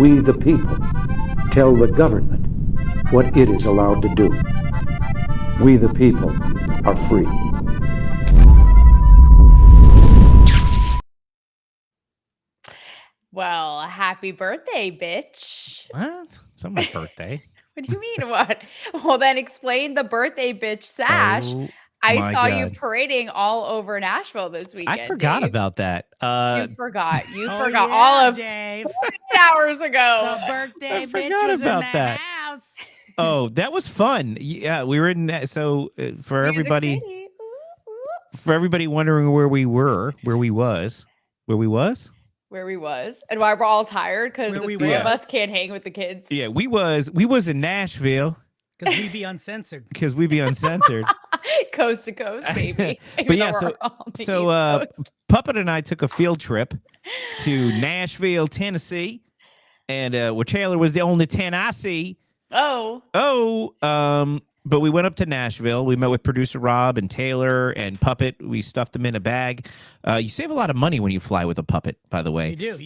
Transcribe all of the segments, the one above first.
We, the people, tell the government what it is allowed to do. We, the people, are free. Well, happy birthday, bitch. What? It's not my birthday. What do you mean, what? Well, then explain the birthday bitch sash. Oh I my saw you God. parading all over Nashville this weekend, I forgot Dave. about that. You forgot. You Oh, forgot yeah, all of Dave. 48 hours ago. The birthday I bitch forgot was in about the that. house. Oh, that was fun. Yeah, we were in that. So for Music everybody, City. Ooh, ooh. for everybody wondering where we was, Where we was, and why we're all tired because Where the we three of us was. can't hang with the kids. yeah, we was in Nashville Because we be uncensored. because we be uncensored. Coast to coast, baby. But Even yeah, though so we're on the so East Coast. Puppet and I took a field trip to Nashville, Tennessee, and where Taylor was the only 10 I see. But we went up to Nashville. We met with producer Rob and Taylor and Puppet. We stuffed them in a bag. You save a lot of money when you fly with a puppet, by the way. You do. Do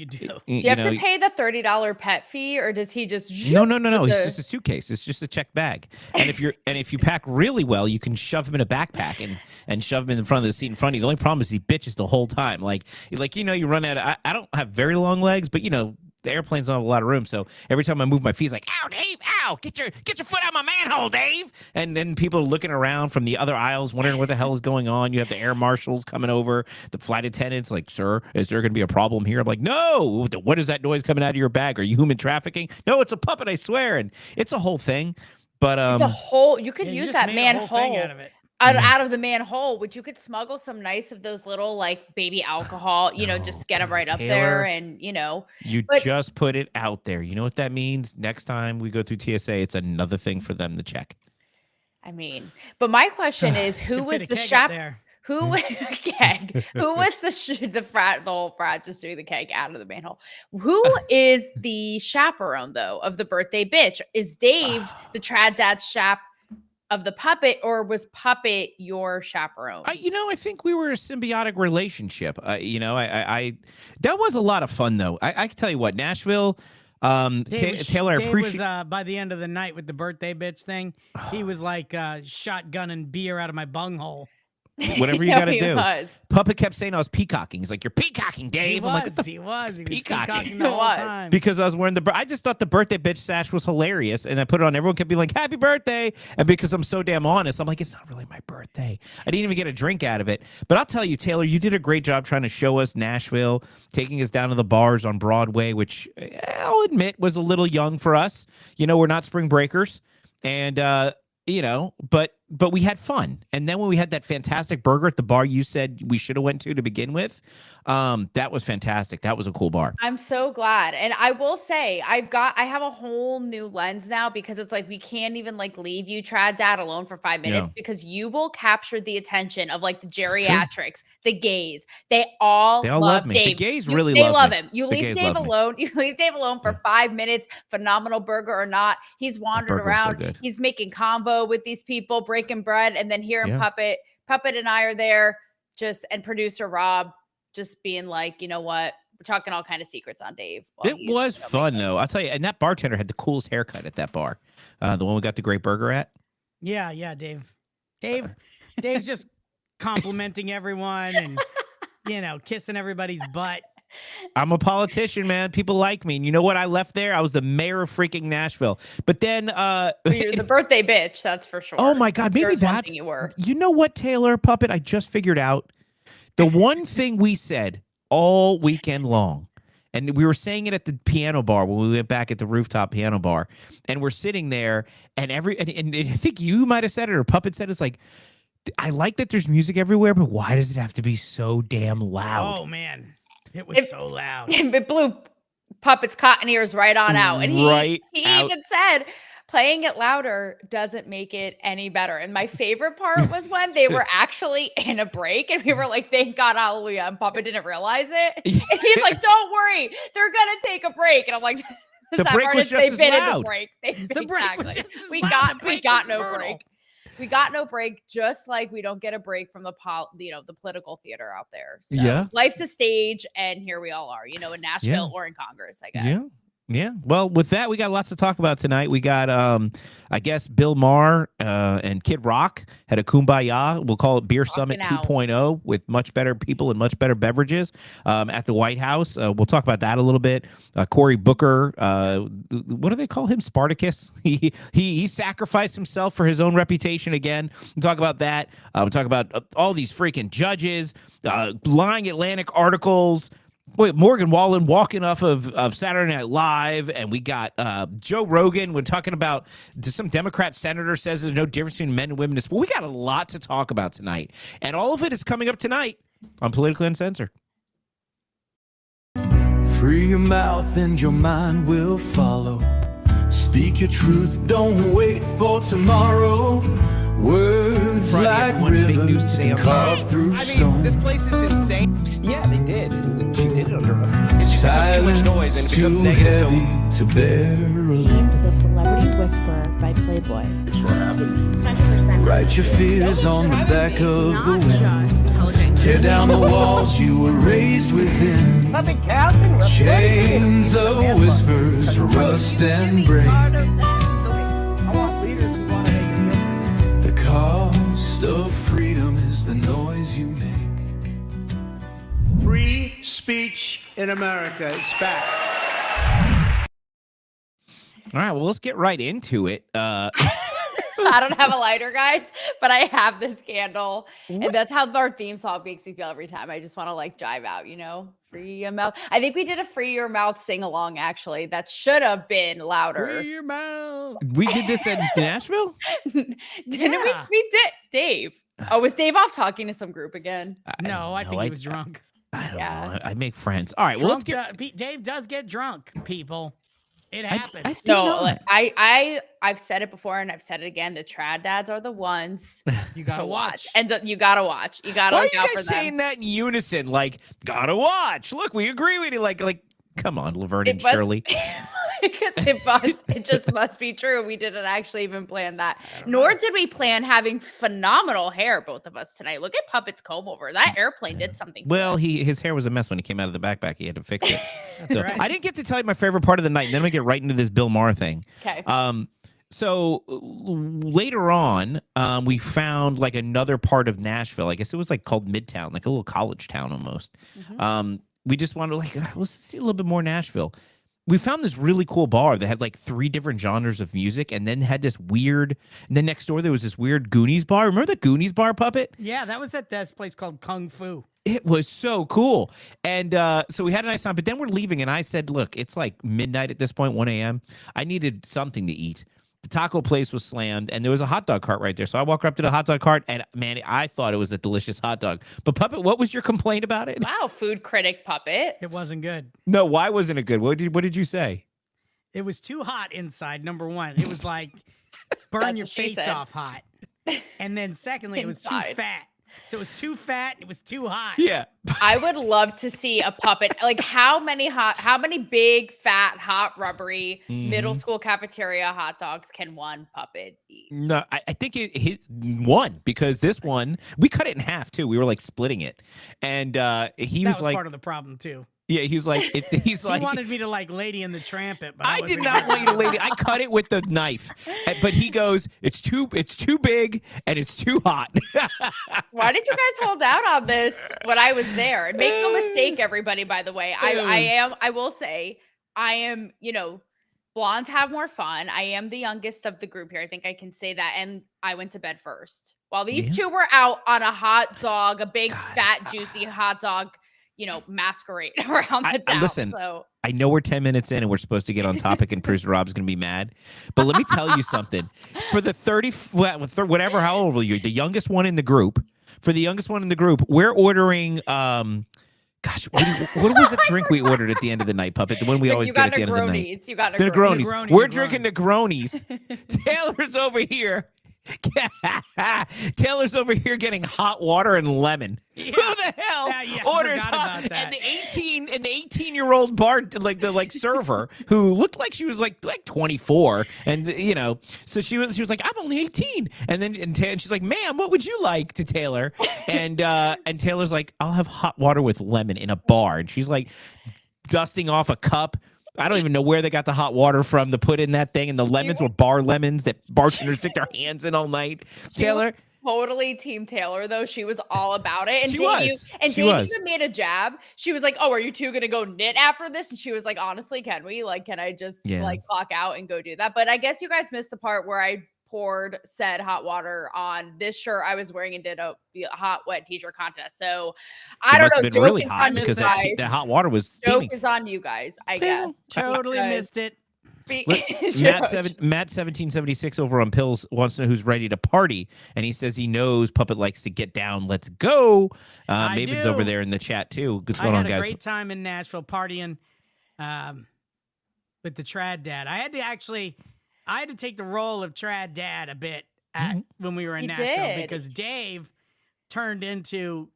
you have to pay the $30 pet fee, or does he just? No. It's just a suitcase. It's just a checked bag. And if you pack really well, you can shove him in a backpack and shove him in front of the seat in front of you. The only problem is he bitches the whole time. Like you run out of. I don't have very long legs, but the airplanes don't have a lot of room, so every time I move my feet, it's like, ow, Dave, ow, get your foot out of my manhole, Dave. And then people are looking around from the other aisles, wondering what the hell is going on. You have the air marshals coming over, the flight attendants, like, sir, is there going to be a problem here? I'm like, no, what is that noise coming out of your bag? Are you human trafficking? No, it's a puppet, I swear. And it's a whole thing. But it's a whole. You could use that manhole out of it. out of the manhole, which you could smuggle some nice of those little like baby alcohol. Just get them right up there, and just put it out there. You know what that means? Next time we go through TSA, it's another thing for them to check. I mean, but my question is, who was the chaperone? Who was the whole frat just doing the keg out of the manhole? Who is the chaperone though of the birthday bitch? Is Dave the trad dad chap of the puppet, or was Puppet your chaperone? I think we were a symbiotic relationship. I that was a lot of fun though. I can tell you what, Nashville. Taylor, Dave appreciate. was by the end of the night with the birthday bitch thing. He was like shotgunning beer out of my bunghole. Whatever you got to he do. was. Puppet kept saying I was peacocking. He's like, "You're peacocking, Dave." He was peacocking the He whole was. time. Because I was wearing I just thought the birthday bitch sash was hilarious, and I put it on. Everyone kept being like, "Happy birthday!" And because I'm so damn honest, I'm like, "It's not really my birthday." I didn't even get a drink out of it. But I'll tell you, Taylor, you did a great job trying to show us Nashville, taking us down to the bars on Broadway, which I'll admit was a little young for us. We're not spring breakers, and but we had fun. And then when we had that fantastic burger at the bar you said we should have went to begin with, that was fantastic. That was a cool bar. I'm so glad. And I will say, I have a whole new lens now, because it's like we can't even like leave you trad dad alone for 5 minutes, because you will capture the attention of like the geriatrics, the gays. They all love me. Dave. The gays They love me. him. You The leave gays Dave love me. alone. You leave Dave alone for 5 minutes, phenomenal burger or not. He's wandering burger was so around. good. He's making combo with these people, breaking bread, and then here in Yeah. Puppet and I are there, and producer Rob just being like, you know what? We're talking all kind of secrets on Dave. It was fun though. I'll tell you. And that bartender had the coolest haircut at that bar. The one we got the great burger at. Yeah, Dave. Dave's just complimenting everyone and kissing everybody's butt. I'm a politician, man. People like me. And you know what? I left there. I was the mayor of freaking Nashville. But then You're the birthday bitch, that's for sure. Oh my God, maybe There's one that's thing you were. You know what, Taylor, Puppet? I just figured out the one thing we said all weekend long. And we were saying it at the piano bar when we went back at the rooftop piano bar. And we're sitting there, and and I think you might have said it, or Puppet said, it's like, I like that there's music everywhere, but why does it have to be so damn loud? Oh man. It was so loud. It blew Puppet's cotton ears right on out. And he even said, playing it louder doesn't make it any better. And my favorite part was when they were actually in a break, and we were like, thank God, hallelujah. And Puppet didn't realize it. And he's like, don't worry, they're going to take a break. And I'm like, the break was just as loud. In the break. The break was just as we loud. got no break. We got no break, just like we don't get a break from the political theater out there. So yeah. Life's a stage, and here we all are, in Nashville or in Congress, I guess. Yeah. Yeah. Well, with that, we got lots to talk about tonight. We got, I guess, Bill Maher and Kid Rock had a kumbaya. We'll call it Beer Summit 2.0 with much better people and much better beverages at the White House. We'll talk about that a little bit. Cory Booker, what do they call him? Spartacus. He sacrificed himself for his own reputation again. We'll talk about that. We'll talk about all these freaking judges, lying Atlantic articles. Wait, Morgan Wallen walking off of Saturday Night Live, and we got Joe Rogan. We're talking about some Democrat senator says there's no difference between men and women. But we got a lot to talk about tonight, and all of it is coming up tonight on Politically Uncensored. Free your mouth and your mind will follow. Speak your truth, don't wait for tomorrow. Words like rivers can carve through stone. This place is insane. Yeah, they did. She did it under a... Silence too much noise and it becomes negative, heavy to bear alone. Deemed the Celebrity Whisperer by Playboy. Write your fears on the back of the wind. Tear down the walls you were raised within. Chains of whispers rust and break. The cost of freedom is the noise you make. Free speech in America is back. All right, well, let's get right into it. I don't have a lighter, guys, but I have this candle. And that's how our theme song makes me feel every time. I just want to like jive out, you know? Free your mouth. I think we did a free your mouth sing along, actually. That should have been louder. Free your mouth. We did this in Nashville? Didn't we? We did. Dave. Oh, was Dave off talking to some group again? No, I think he was drunk. I don't know. I make friends. All right, well, let's get... Dave does get drunk, people. It happens. I've said it before and I've said it again. The trad dads are the ones you gotta watch. And you gotta watch. You gotta look out for them. Why are you guys saying that in unison? Like, gotta watch. Look, we agree with you. Like, come on, Laverne and Shirley. Because it just must be true. We didn't actually even plan that. Nor did we plan having phenomenal hair, both of us tonight. Look at Puppet's comb over. That airplane did something. Well, his hair was a mess when he came out of the backpack. He had to fix it. That's right. I didn't get to tell you my favorite part of the night. And then we get right into this Bill Maher thing. Okay. So later on, we found like another part of Nashville. I guess it was like called Midtown, like a little college town almost. Mm-hmm. We just wanted to let's see a little bit more Nashville. We found this really cool bar that had like 3 different genres of music, and then had this weird. And then next door there was this weird Goonies bar. Remember the Goonies bar, Puppet? Yeah, that was at this place called Kung Fu. It was so cool. And so we had a nice time, but then we're leaving, and I said, "Look, it's like midnight at this point, 1 a.m. I needed something to eat." The taco place was slammed, and there was a hot dog cart right there. So I walked up to the hot dog cart, and man, I thought it was a delicious hot dog. But Puppet, what was your complaint about it? Wow, food critic Puppet. It wasn't good. No, why wasn't it good? What did you say? It was too hot inside, number one. It was like burn your face off hot. And then secondly, it was too fat. So it was too fat, it was too hot. Yeah. I would love to see a Puppet. Like how many big, fat, hot, rubbery middle school cafeteria hot dogs can one Puppet eat? No, I think it one, because this one, we cut it in half too. We were like splitting it. And he was like part of the problem too. Yeah, he's like, he wanted me to like Lady and the Tramp it, but I did not want you to lady. I cut it with the knife, but he goes, it's too big and it's too hot. Why did you guys hold out on this when I was there? And make no mistake, everybody. By the way, I will say, I am. Blondes have more fun. I am the youngest of the group here. I think I can say that. And I went to bed first, while these two were out on a hot dog, a big, fat, juicy hot dog. Masquerade around the town. Listen, so. I know we're 10 minutes in and we're supposed to get on topic and Producer Rob's going to be mad. But let me tell you something. For the 30, how old are you? The youngest one in the group. For the youngest one in the group, we're ordering, gosh, what was the drink we ordered at the end of the night, Puppet? The one we always get at the end of the night. You got Negronis. We're drinking Negronis. Taylor's over here. Taylor's over here getting hot water and lemon. Yeah. Who the hell orders hot? And the 18-year-old bar, the server, who looked like she was like 24, and so she was like, I'm only 18, and she's like, ma'am, what would you like, to Taylor? And Taylor's like, I'll have hot water with lemon in a bar, and she's like dusting off a cup. I don't even know where they got the hot water from to put in that thing, and the lemons were bar lemons that bartenders stick their hands in all night. Taylor, totally Team Taylor, though. She was all about it. And she Dave, was. Dave even made a jab. She was like, "Oh, are you two gonna go knit after this?" And she was like, "Honestly, can we? Like, can I just like clock out and go do that?" But I guess you guys missed the part where I poured said hot water on this shirt I was wearing and did a hot wet t-shirt contest. So I don't know. Been really hot because that hot water was steaming. Joke is on you guys, I guess. Totally missed it. Matt 1776 over on Pills wants to know who's ready to party, and he says he knows Puppet likes to get down. Let's go. Maven's over there in the chat too. What's going on, guys? I had a great time in Nashville partying with the Trad Dad. I had to take the role of Trad Dad a bit when we were in Nashville because Dave turned into,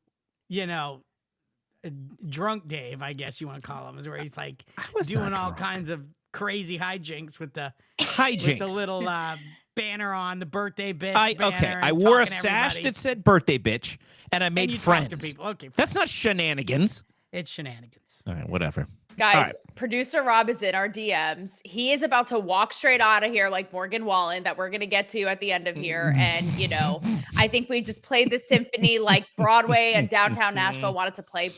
drunk Dave, I guess you want to call him, is where he's like doing all kinds of crazy hijinks with the little banner on the birthday bitch. I wore a sash that said birthday bitch, and I made friends. Okay, that's not shenanigans. It's shenanigans. All right, whatever. Guys, producer Rob is in our DMs. He is about to walk straight out of here like Morgan Wallen that we're going to get to at the end of here. And, I think we just played the symphony like Broadway and downtown Nashville wanted to play,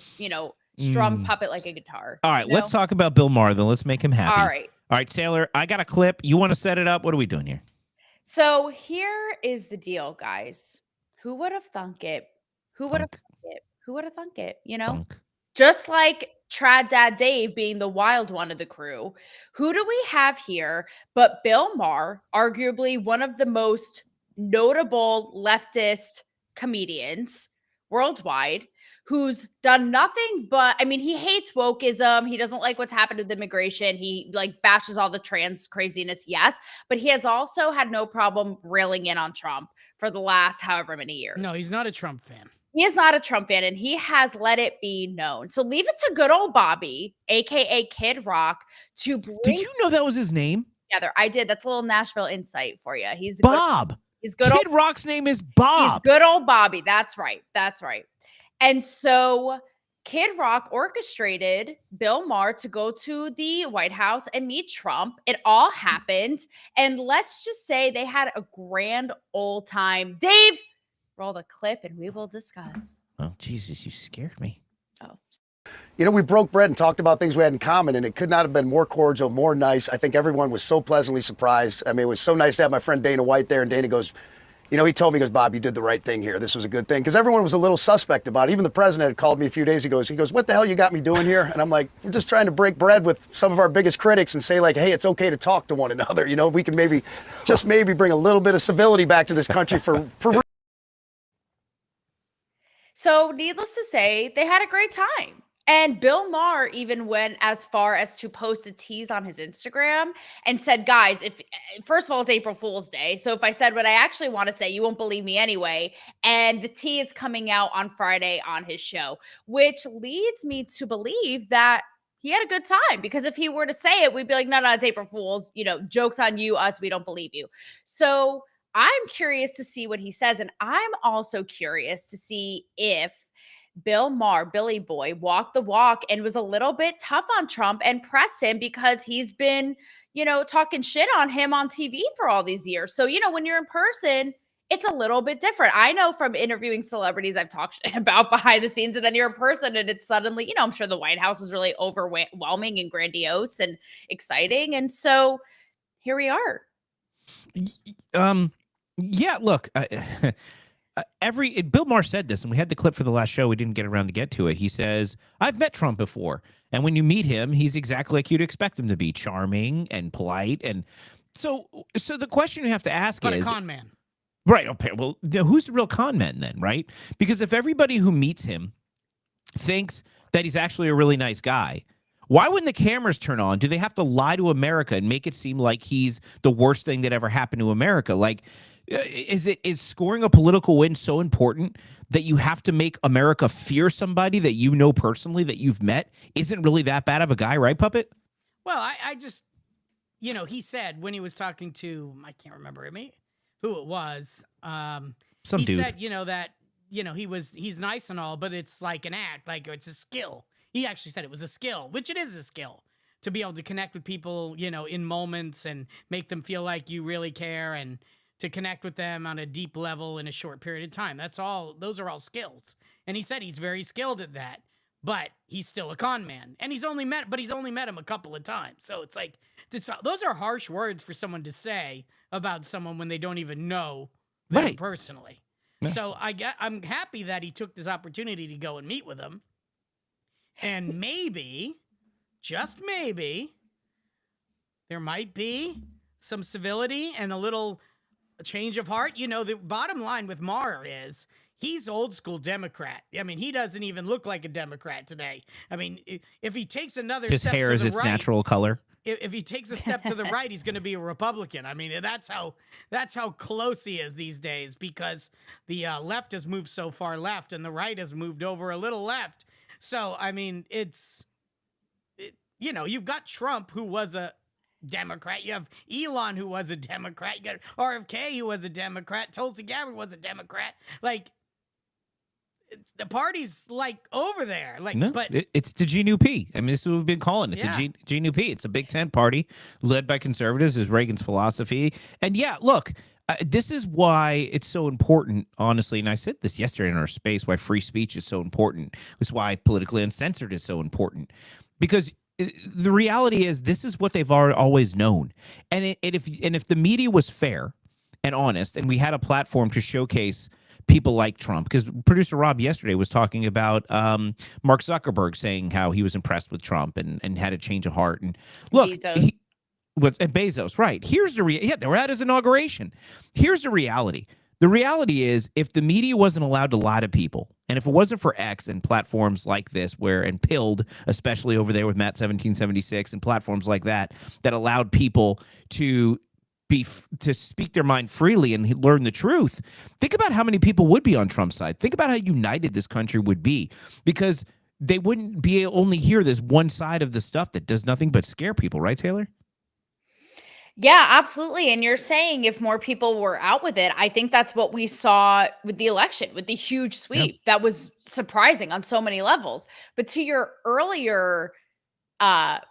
strum Puppet like a guitar. All right, let's talk about Bill Maher, then. Let's make him happy. All right, Taylor, I got a clip. You want to set it up? What are we doing here? So here is the deal, guys. Who would have thunk it? Who would have thunk it? Just like Trad Dad Dave being the wild one of the crew, who do we have here but Bill Maher, arguably one of the most notable leftist comedians worldwide, who's done nothing but, he hates wokeism. He doesn't like what's happened with immigration. He bashes all the trans craziness, yes, but he has also had no problem railing in on Trump for the last however many years. No, he's not a Trump fan. He is not a Trump fan, and he has let it be known. So leave it to good old Bobby, a.k.a. Kid Rock, to bring... Did you know that was his name? Together. I did. That's a little Nashville insight for you. He's Bob. He's good. Kid Rock's name is Bob. He's good old Bobby. That's right. And so Kid Rock orchestrated Bill Maher to go to the White House and meet Trump. It all happened. And let's just say they had a grand old time. Dave, roll the clip and we will discuss. Oh, Jesus, you scared me. Oh. We broke bread and talked about things we had in common, and it could not have been more cordial, more nice. I think everyone was so pleasantly surprised. It was so nice to have my friend Dana White there, and Dana goes, he told me, he goes, Bob, you did the right thing here. This was a good thing. Because everyone was a little suspect about it. Even the president had called me a few days ago. He goes, what the hell you got me doing here? And I'm like, we're just trying to break bread with some of our biggest critics and say, hey, it's okay to talk to one another. We can maybe bring a little bit of civility back to this country for So needless to say, they had a great time. And Bill Maher even went as far as to post a tease on his Instagram and said, guys, first of all, it's April Fool's Day. So if I said what I actually want to say, you won't believe me anyway. And the tea is coming out on Friday on his show, which leads me to believe that he had a good time, because if he were to say it, we'd be like, no, it's April Fool's, joke's on you, us, we don't believe you. So I'm curious to see what he says. And I'm also curious to see if Bill Maher, Billy Boy, walked the walk and was a little bit tough on Trump and pressed him because he's been, talking shit on him on TV for all these years. So, when you're in person, it's a little bit different. I know from interviewing celebrities I've talked shit about behind the scenes, and then you're in person and it's suddenly, I'm sure the White House is really overwhelming and grandiose and exciting. And so here we are. Yeah, look, Bill Maher said this, and we had the clip for the last show. We didn't get around to get to it. He says, I've met Trump before, and when you meet him, he's exactly like you'd expect him to be, charming and polite. And so the question you have to ask is, a con man. Right. Okay. Well, who's the real con man then, right? Because if everybody who meets him thinks that he's actually a really nice guy, why when the cameras turn on, do they have to lie to America and make it seem like he's the worst thing that ever happened to America? Is scoring a political win so important that you have to make America fear somebody that you know personally, that you've met, isn't really that bad of a guy, right, Puppet? Well, I just, he said when he was talking to, I can't remember who it was. Some he dude said, that, he's nice and all, but it's like an act, like it's a skill. He actually said it was a skill, which it is a skill. to be able to connect with people, in moments and make them feel like you really care and to connect with them on a deep level in a short period of time. Those are all skills. And he said he's very skilled at that, but he's still a con man. And he's only met him a couple of times. So it's like, those are harsh words for someone to say about someone when they don't even know them personally. Yeah. So I'm happy that he took this opportunity to go and meet with him. And maybe, just maybe, there might be some civility and a little change of heart. The bottom line with Maher is he's old school Democrat. I mean, he doesn't even look like a Democrat today. I mean, if he takes another his step hair to is the its right, natural color. If he takes a step to the right, he's going to be a Republican. I mean, that's how close he is these days, because the left has moved so far left and the right has moved over a little left. So, I mean, you've got Trump, who was a Democrat. You have Elon, who was a Democrat. You got RFK, who was a Democrat. Tulsi Gabbard was a Democrat. Like, the party's like over there. Like, no, but it's the GNP. I mean, this is what we've been calling it. The GNP. It's a big tent party led by conservatives, is Reagan's philosophy. And yeah, look, this is why it's so important, honestly. And I said this yesterday in our space, why free speech is so important. It's why politically uncensored is so important, because the reality is this is what they've always known. And if the media was fair and honest, and we had a platform to showcase people like Trump, because producer Rob yesterday was talking about Mark Zuckerberg saying how he was impressed with Trump and had a change of heart. And look, Bezos, right? Here's the they were at his inauguration. Here's the reality. The reality is, if the media wasn't allowed to lie to people, and if it wasn't for X and platforms like this, and Pilled, especially over there with Matt 1776 and platforms like that allowed people to speak their mind freely and learn the truth, think about how many people would be on Trump's side. Think about how united this country would be, because they wouldn't be only hear this one side of the stuff that does nothing but scare people, right, Taylor? Yeah, absolutely. And you're saying if more people were out with it, I think that's what we saw with the election, with the huge sweep. Yep. That was surprising on so many levels. But to your earlier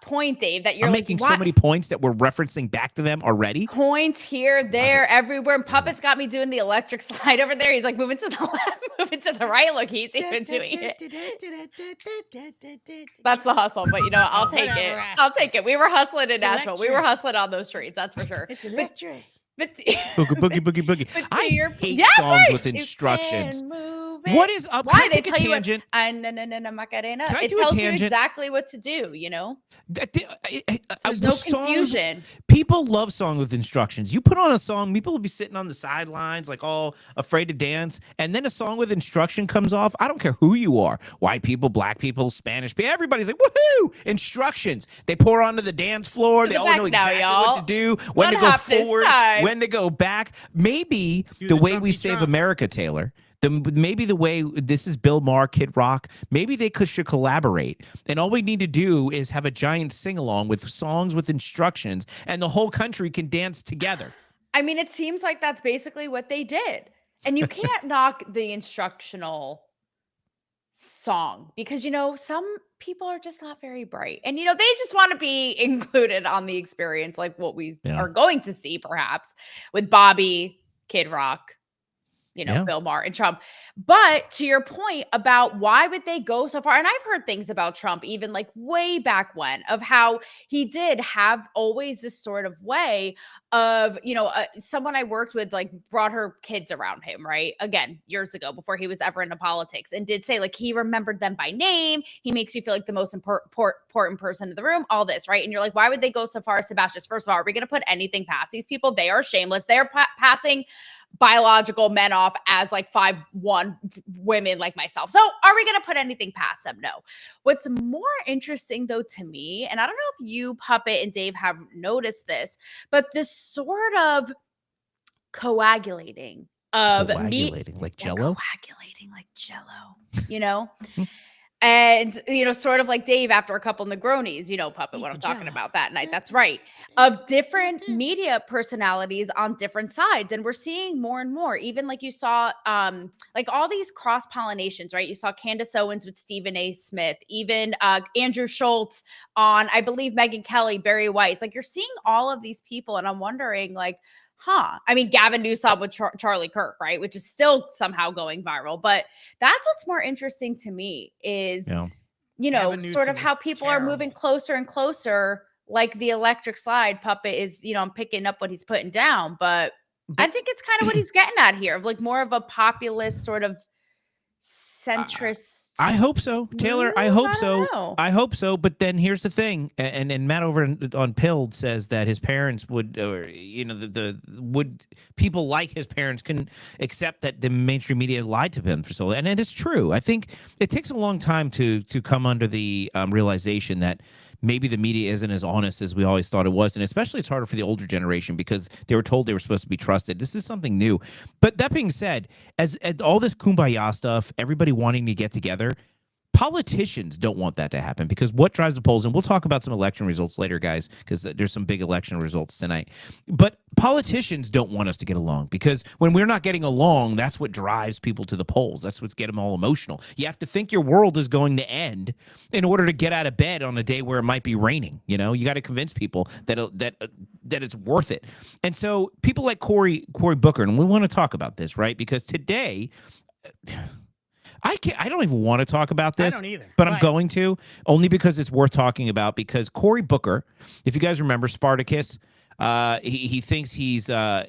point, Dave, that I'm making so many points that we're referencing back to them already. Points here, there, everywhere. And Puppet's got me doing the electric slide over there. He's like moving to the left, moving to the right. Look, he's even doing it. That's the hustle, but I'll take it. I'll take it. We were hustling in Nashville. We were hustling on those streets, that's for sure. It's electric. Boogie. I hate songs with instructions. What is up? Why they tell you tangent? Macarena? It tells you exactly what to do, there's no confusion. People love songs with instructions. You put on a song, people will be sitting on the sidelines like all afraid to dance, and then a song with instruction comes off. I don't care who you are. White people, black people, Spanish people, everybody's like, woohoo! Instructions. They pour onto the dance floor. They all know exactly what to do, when to go forward, when to go back. Maybe the way we save America, Taylor, maybe the way this is Bill Maher, Kid Rock, maybe they should collaborate. And all we need to do is have a giant sing-along with songs with instructions, and the whole country can dance together. I mean, it seems like that's basically what they did. And you can't knock the instructional song because, some people are just not very bright. And, they just want to be included on the experience, like what we are going to see perhaps with Bobby, Kid Rock, Bill Maher and Trump. But to your point about why would they go so far? And I've heard things about Trump, even like way back when, of how he did have always this sort of way of, someone I worked with, like, brought her kids around him, right? Again, years ago, before he was ever into politics, and did say, like, he remembered them by name. He makes you feel like the most important person in the room, all this, right? And you're like, why would they go so far as Sebastian? First of all, are we going to put anything past these people? They are shameless. They're passing biological men off as like 5'1" women like myself. So are we going to put anything past them? No. What's more interesting though to me, and I don't know if you, Puppet, and Dave have noticed this, but this sort of coagulating of meat. Like Jello? Coagulating like Jello, And, sort of like Dave after a couple Negronis, Puppet, what I'm talking about that night. That's right. Of different media personalities on different sides. And we're seeing more and more, even like you saw, like all these cross pollinations, right? You saw Candace Owens with Stephen A. Smith, even Andrew Schultz on, I believe, Megyn Kelly, Barry Weiss. Like you're seeing all of these people. And I'm wondering, like, I mean, Gavin Newsom with Charlie Kirk, right? Which is still somehow going viral. But that's what's more interesting to me is, sort of how people are moving closer and closer, like the electric slide. Puppet is, I'm picking up what he's putting down. But I think it's kind of what he's getting at here, of like more of a populist sort of centrist. I hope so, Taylor. I hope so. I hope so. But then here's the thing, and Matt over on Pilled says that his parents would, or would people like his parents can accept that the mainstream media lied to him for so long, and it is true. I think it takes a long time to come under the realization that maybe the media isn't as honest as we always thought it was. And especially it's harder for the older generation because they were told they were supposed to be trusted. This is something new. But that being said, as all this kumbaya stuff, everybody wanting to get together, politicians don't want that to happen because what drives the polls, and we'll talk about some election results later, guys, because there's some big election results tonight. But politicians don't want us to get along because when we're not getting along, that's what drives people to the polls. That's what's getting them all emotional. You have to think your world is going to end in order to get out of bed on a day where it might be raining. You got to convince people that it's worth it. And so people like Cory Booker, and we want to talk about this, right? Because today, I don't even want to talk about this. I don't either. But I'm going to, only because it's worth talking about, because Cory Booker, if you guys remember Spartacus, he thinks he's I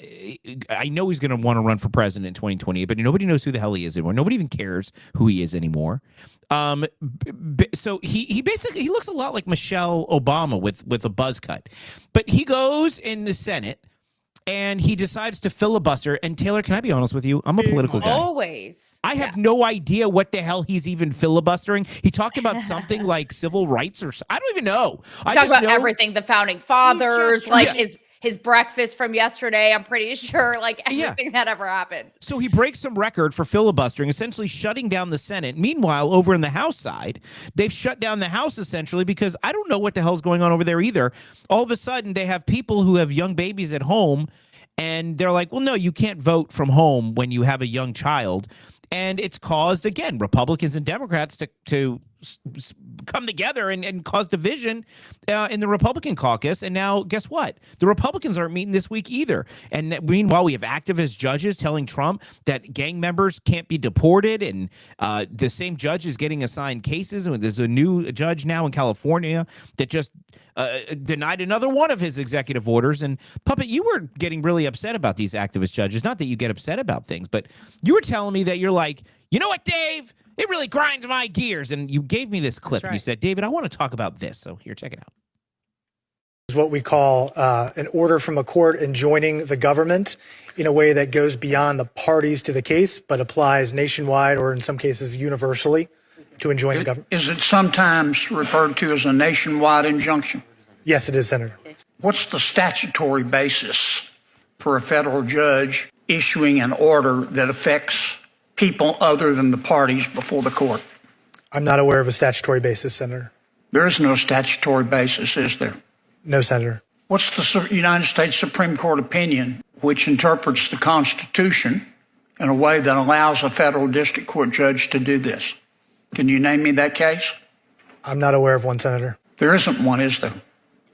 know he's going to want to run for president in 2028, but nobody knows who the hell he is anymore. Nobody even cares who he is anymore. So he basically, he looks a lot like Michelle Obama with a buzz cut. But he goes in the Senate and he decides to filibuster. And Taylor, can I be honest with you? I'm a political guy. Always. I have no idea what the hell he's even filibustering. He talked about something like civil rights or I don't even know. He talked about everything, the founding fathers, like his breakfast from yesterday. I'm pretty sure, like everything that ever happened. So he breaks some record for filibustering, essentially shutting down the Senate. Meanwhile, over in the House side, they've shut down the House essentially because I don't know what the hell's going on over there either. All of a sudden, they have people who have young babies at home, and they're like, well, no, you can't vote from home when you have a young child. And it's caused, again, Republicans and Democrats to come together and cause division in the Republican caucus. And now, guess what? The Republicans aren't meeting this week either. And meanwhile, we have activist judges telling Trump that gang members can't be deported. And the same judge is getting assigned cases. And there's a new judge now in California that just denied another one of his executive orders. And Puppet, you were getting really upset about these activist judges. Not that you get upset about things, but you were telling me that you're like, you know what, Dave? It really grinds my gears. And you gave me this clip. Right. You said, David, I want to talk about this. So here, check it out. Is what we call an order from a court enjoining the government in a way that goes beyond the parties to the case, but applies nationwide or in some cases universally to enjoin the government. Is it sometimes referred to as a nationwide injunction? Yes, it is, Senator. What's the statutory basis for a federal judge issuing an order that affects people other than the parties before the court? I'm not aware of a statutory basis, Senator. There is no statutory basis, is there? No, Senator. What's the United States Supreme Court opinion which interprets the Constitution in a way that allows a federal district court judge to do this? Can you name me that case? I'm not aware of one, Senator. There isn't one, is there?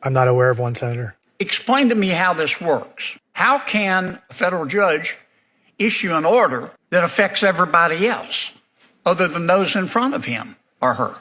I'm not aware of one, Senator. Explain to me how this works. How can a federal judge issue an order that affects everybody else other than those in front of him or her?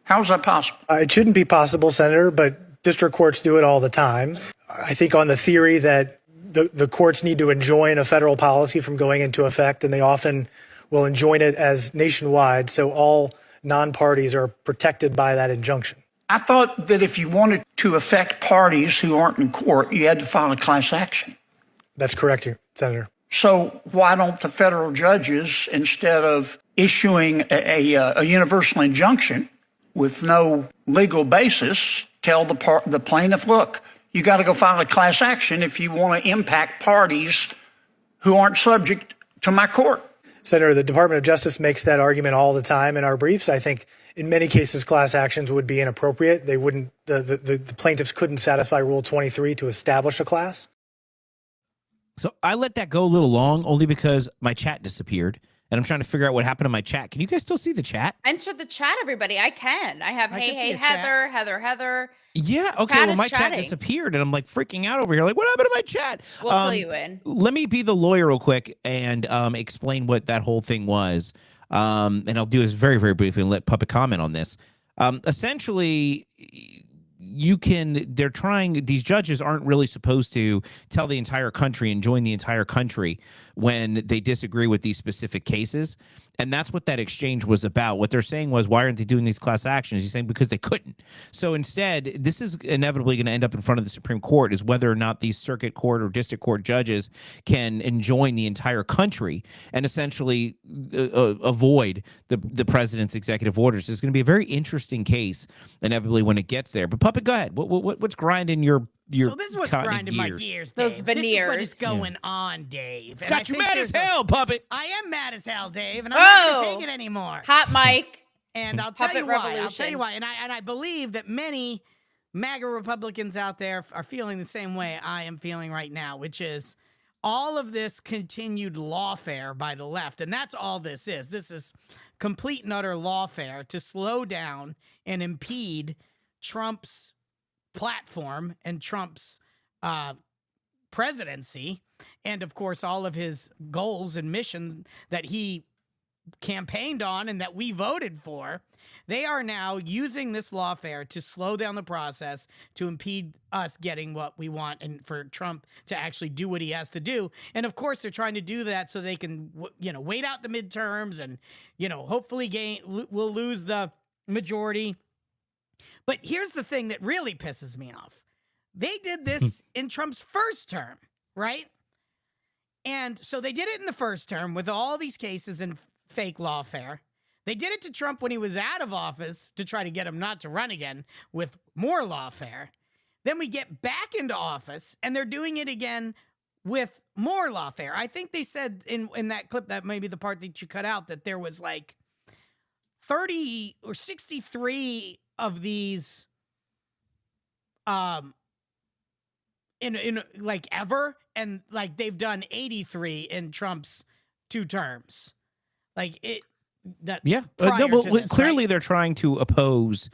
How is that possible? It shouldn't be possible, Senator, but district courts do it all the time. I think on the theory that the courts need to enjoin a federal policy from going into effect, and they often will enjoin it as nationwide, so all non-parties are protected by that injunction. I thought that if you wanted to affect parties who aren't in court, you had to file a class action. That's correct, Senator. So why don't the federal judges, instead of issuing a universal injunction with no legal basis, tell the plaintiff, look, you got to go file a class action if you want to impact parties who aren't subject to my court? Senator, the Department of Justice makes that argument all the time in our briefs. I think in many cases, class actions would be inappropriate. They wouldn't, the plaintiffs couldn't satisfy Rule 23 to establish a class. So I let that go a little long only because my chat disappeared. And I'm trying to figure out what happened to my chat. Can you guys still see the chat? Enter the chat, everybody. I can. I have hey, Heather. Yeah. Okay. Chat well, is my chatting. chat disappeared, and I'm like freaking out over here. Like, what happened to my chat? We'll fill you in. Let me be the lawyer real quick and explain what that whole thing was. And I'll do this very, very briefly and let Puppet comment on this. Essentially, these judges aren't really supposed to tell the entire country and join the entire country when they disagree with these specific cases. And that's what that exchange was about. What they're saying was, why aren't they doing these class actions? He's saying because they couldn't. So instead, this is inevitably going to end up in front of the Supreme Court, is whether or not these circuit court or district court judges can enjoin the entire country and essentially avoid the president's executive orders. It's going to be a very interesting case inevitably when it gets there. But Puppet, go ahead. What's grinding your so this is what's grinding my gears, Dave. Those veneers. This is what is going on, Dave. It's got you mad as hell, Puppet. I am mad as hell, Dave, and I'm not going to take it anymore. Hot mic. And I'll tell you why. Revolution. I'll tell you why. And I believe that many MAGA Republicans out there are feeling the same way I am feeling right now, which is all of this continued lawfare by the left. And that's all this is. This is complete and utter lawfare to slow down and impede Trump's platform and Trump's presidency, and of course all of his goals and missions that he campaigned on and that we voted for. They are now using this lawfare to slow down the process, to impede us getting what we want, and for Trump to actually do what he has to do. And of course they're trying to do that so they can wait out the midterms and hopefully we'll lose the majority. But here's the thing that really pisses me off. They did this in Trump's first term, right? And so they did it in the first term with all these cases and fake lawfare. They did it to Trump when he was out of office to try to get him not to run again with more lawfare. Then we get back into office and they're doing it again with more lawfare. I think they said in that clip, that may be the part that you cut out, that there was like 30 or 63 of these in like ever, and like they've done 83 in Trump's 2 terms. Like it that clearly they're trying to oppose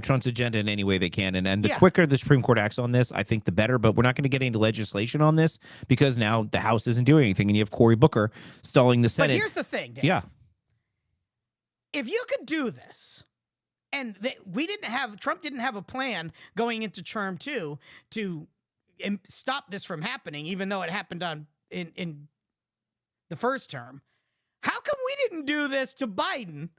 Trump's agenda in any way they can, and the quicker the Supreme Court acts on this, I think the better. But we're not going to get into legislation on this because now the House isn't doing anything, and you have Cory Booker stalling the Senate. But here's the thing, Dave. Yeah, if you could do this, and Trump didn't have a plan going into term 2 to stop this from happening, even though it happened in the first term. How come we didn't do this to Biden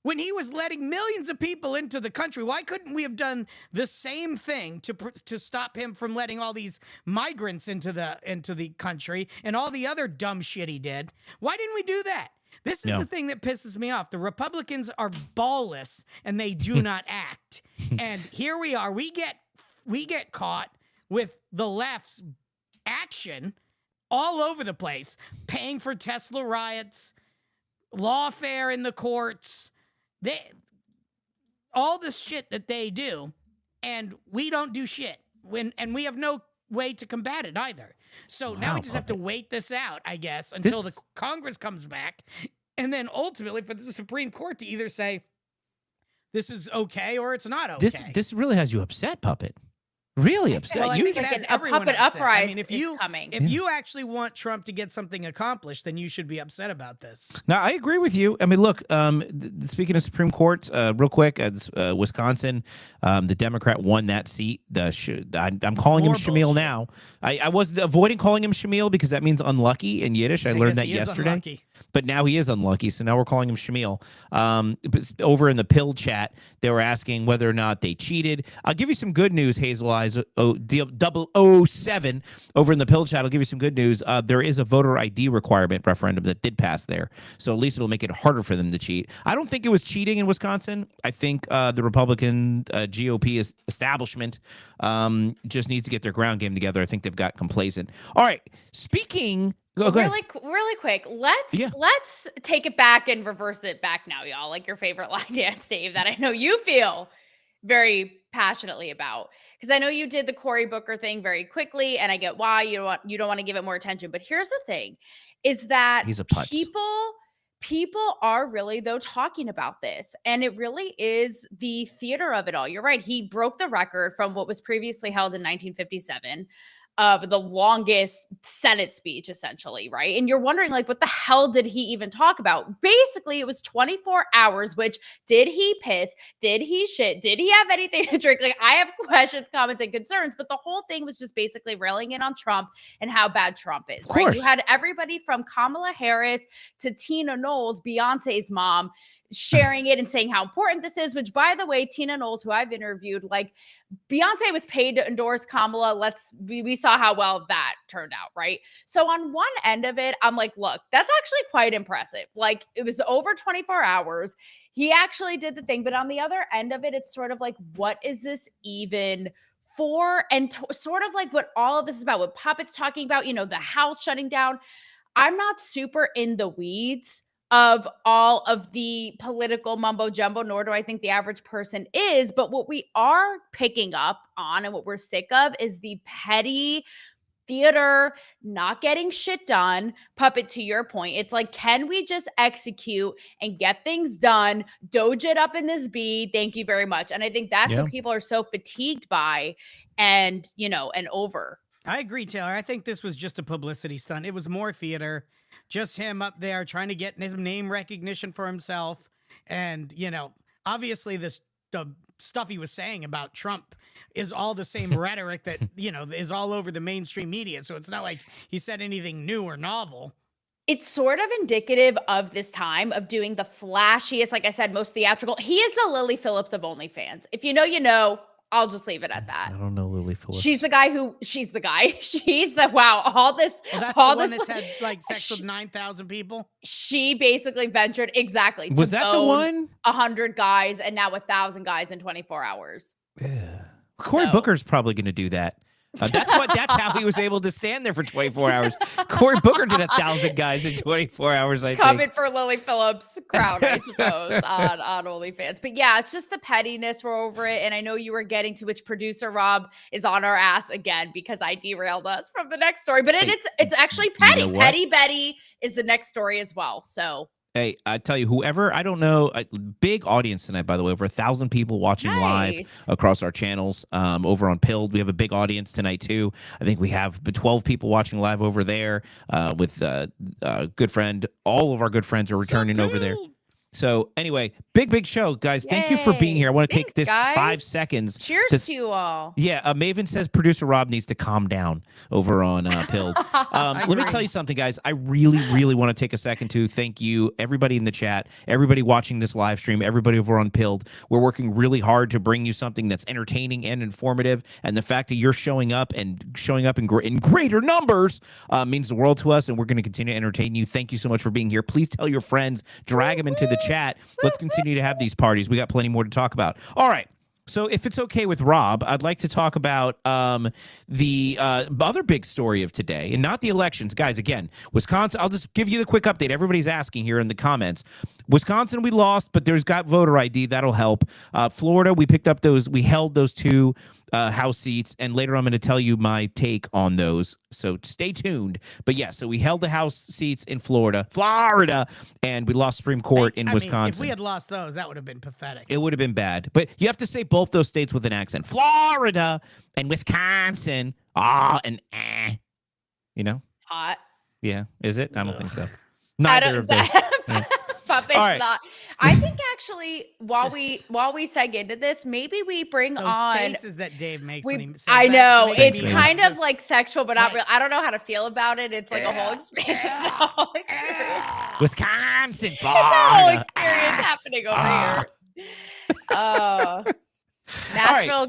when he was letting millions of people into the country? Why couldn't we have done the same thing to stop him from letting all these migrants into the country and all the other dumb shit he did? Why didn't we do that? This is the thing that pisses me off. The Republicans are ballless and they do not act. And here we are. We get caught with the left's action all over the place, paying for Tesla riots, lawfare in the courts, all the shit that they do, and we don't do shit. And we have no way to combat it either. So now we just have to wait this out, I guess, until the Congress comes back, and then ultimately for the Supreme Court to either say this is okay or it's not okay. This really has you upset, Puppet. Really upset. Well, I think it has everyone puppet upset. uprising if you actually want Trump to get something accomplished, then you should be upset about this. Now, I agree with you. I mean, look, speaking of Supreme Court, real quick, Wisconsin, the Democrat won that seat. I'm calling him Shamil now. I was avoiding calling him Shamil because that means unlucky in Yiddish. I learned that yesterday. Unlucky. But now he is unlucky, so now we're calling him Shamil. Over in the pill chat, they were asking whether or not they cheated. I'll give you some good news, Hazel Eyes 007. Over in the pill chat, I'll give you some good news. There is a voter ID requirement referendum that did pass there, so at least it'll make it harder for them to cheat. I don't think it was cheating in Wisconsin. I think the Republican GOP establishment just needs to get their ground game together. I think they've got complacent. All right, speaking Go ahead. Really quick. Let's take it back and reverse it back now, y'all. Like your favorite line dance, Dave, that I know you feel very passionately about, because I know you did the Cory Booker thing very quickly, and I get why you don't want to give it more attention. But here's the thing: is that He's a putz. people are really though talking about this, and it really is the theater of it all. You're right; he broke the record from what was previously held in 1957 of the longest Senate speech, essentially, right? And you're wondering, like, what the hell did he even talk about? Basically, it was 24 hours, which did he piss? Did he shit? Did he have anything to drink? Like, I have questions, comments, and concerns, but the whole thing was just basically railing in on Trump and how bad Trump is, right? You had everybody from Kamala Harris to Tina Knowles, Beyonce's mom, sharing it and saying how important this is, which, by the way, Tina Knowles, who I've interviewed, like, Beyonce was paid to endorse Kamala. We saw how well that turned out, right? So on one end of it, I'm like, look, that's actually quite impressive. Like, it was over 24 hours. He actually did the thing. But on the other end of it, it's sort of like, what is this even for? And sort of like what all of this is about, what Puppet's talking about, the House shutting down. I'm not super in the weeds of all of the political mumbo jumbo, nor do I think the average person is. But what we are picking up on and what we're sick of is the petty theater, not getting shit done. Puppet, to your point, it's like, can we just execute and get things done? Doge it up in this B. Thank you very much. And I think that's what people are so fatigued by and over. I agree, Taylor. I think this was just a publicity stunt. It was more theater. Just him up there trying to get his name recognition for himself. And, obviously the stuff he was saying about Trump is all the same rhetoric that, is all over the mainstream media. So it's not like he said anything new or novel. It's sort of indicative of this time of doing the flashiest, like I said, most theatrical. He is the Lily Phillips of OnlyFans. If you know, you know. I'll just leave it at that. I don't know Lily Phillips. She's the guy. She's the wow. All this. Well, that's all the one that's had like sex with 9,000 people. She basically ventured exactly. Was that the one? 100 guys and now 1,000 guys in 24 hours. Yeah. Cory Booker's probably going to do that. That's how he was able to stand there for 24 hours. Cory Booker did 1,000 guys in 24 hours, I think. Coming for Lily Phillips' crowd, I suppose, on OnlyFans. But yeah, it's just the pettiness. We're over it. And I know you were getting to which producer Rob is on our ass again because I derailed us from the next story. But it's actually petty. You know Petty Betty is the next story as well. So. Hey, I tell you, whoever, I don't know, big audience tonight, by the way, over 1,000 people watching live across our channels over on Pilled. We have a big audience tonight, too. I think we have 12 people watching live over there with a good friend. All of our good friends are returning over there. So anyway, big show, guys. Yay. Thank you for being here. I want to take this guys. 5 seconds. Cheers to you all. Yeah, Maven says producer Rob needs to calm down over on Pilled. Let me tell you something, guys. I really want to take a second to thank you, everybody in the chat, everybody watching this live stream, everybody over on Pilled. We're working really hard to bring you something that's entertaining and informative, and the fact that you're showing up in greater numbers means the world to us, and we're going to continue to entertain you. Thank you so much for being here. Please tell your friends, drag them into the chat. Let's continue to have these parties. We got plenty more to talk about. All right. So if it's okay with Rob, I'd like to talk about the other big story of today, and not the elections. Guys, again, Wisconsin, I'll just give you the quick update. Everybody's asking here in the comments. Wisconsin, we lost, but there's got voter ID. That'll help. Florida, we held those 2 House seats, and later I'm going to tell you my take on those. So stay tuned. But yeah, so we held the House seats in Florida, and we lost Supreme Court in Wisconsin. If we had lost those, that would have been pathetic. It would have been bad. But you have to say both those states with an accent. Florida and Wisconsin. Hot. Yeah. Is it? I don't think so. Neither of those. Yeah. Puppet's not. I think actually, while we seg into this, maybe we bring those on faces that Dave makes. When he says I know that, it's kind of like sexual, but not real. I don't know how to feel about it. It's like a whole experience. It's a whole experience. Wisconsin, Florida. It's a whole experience happening over here.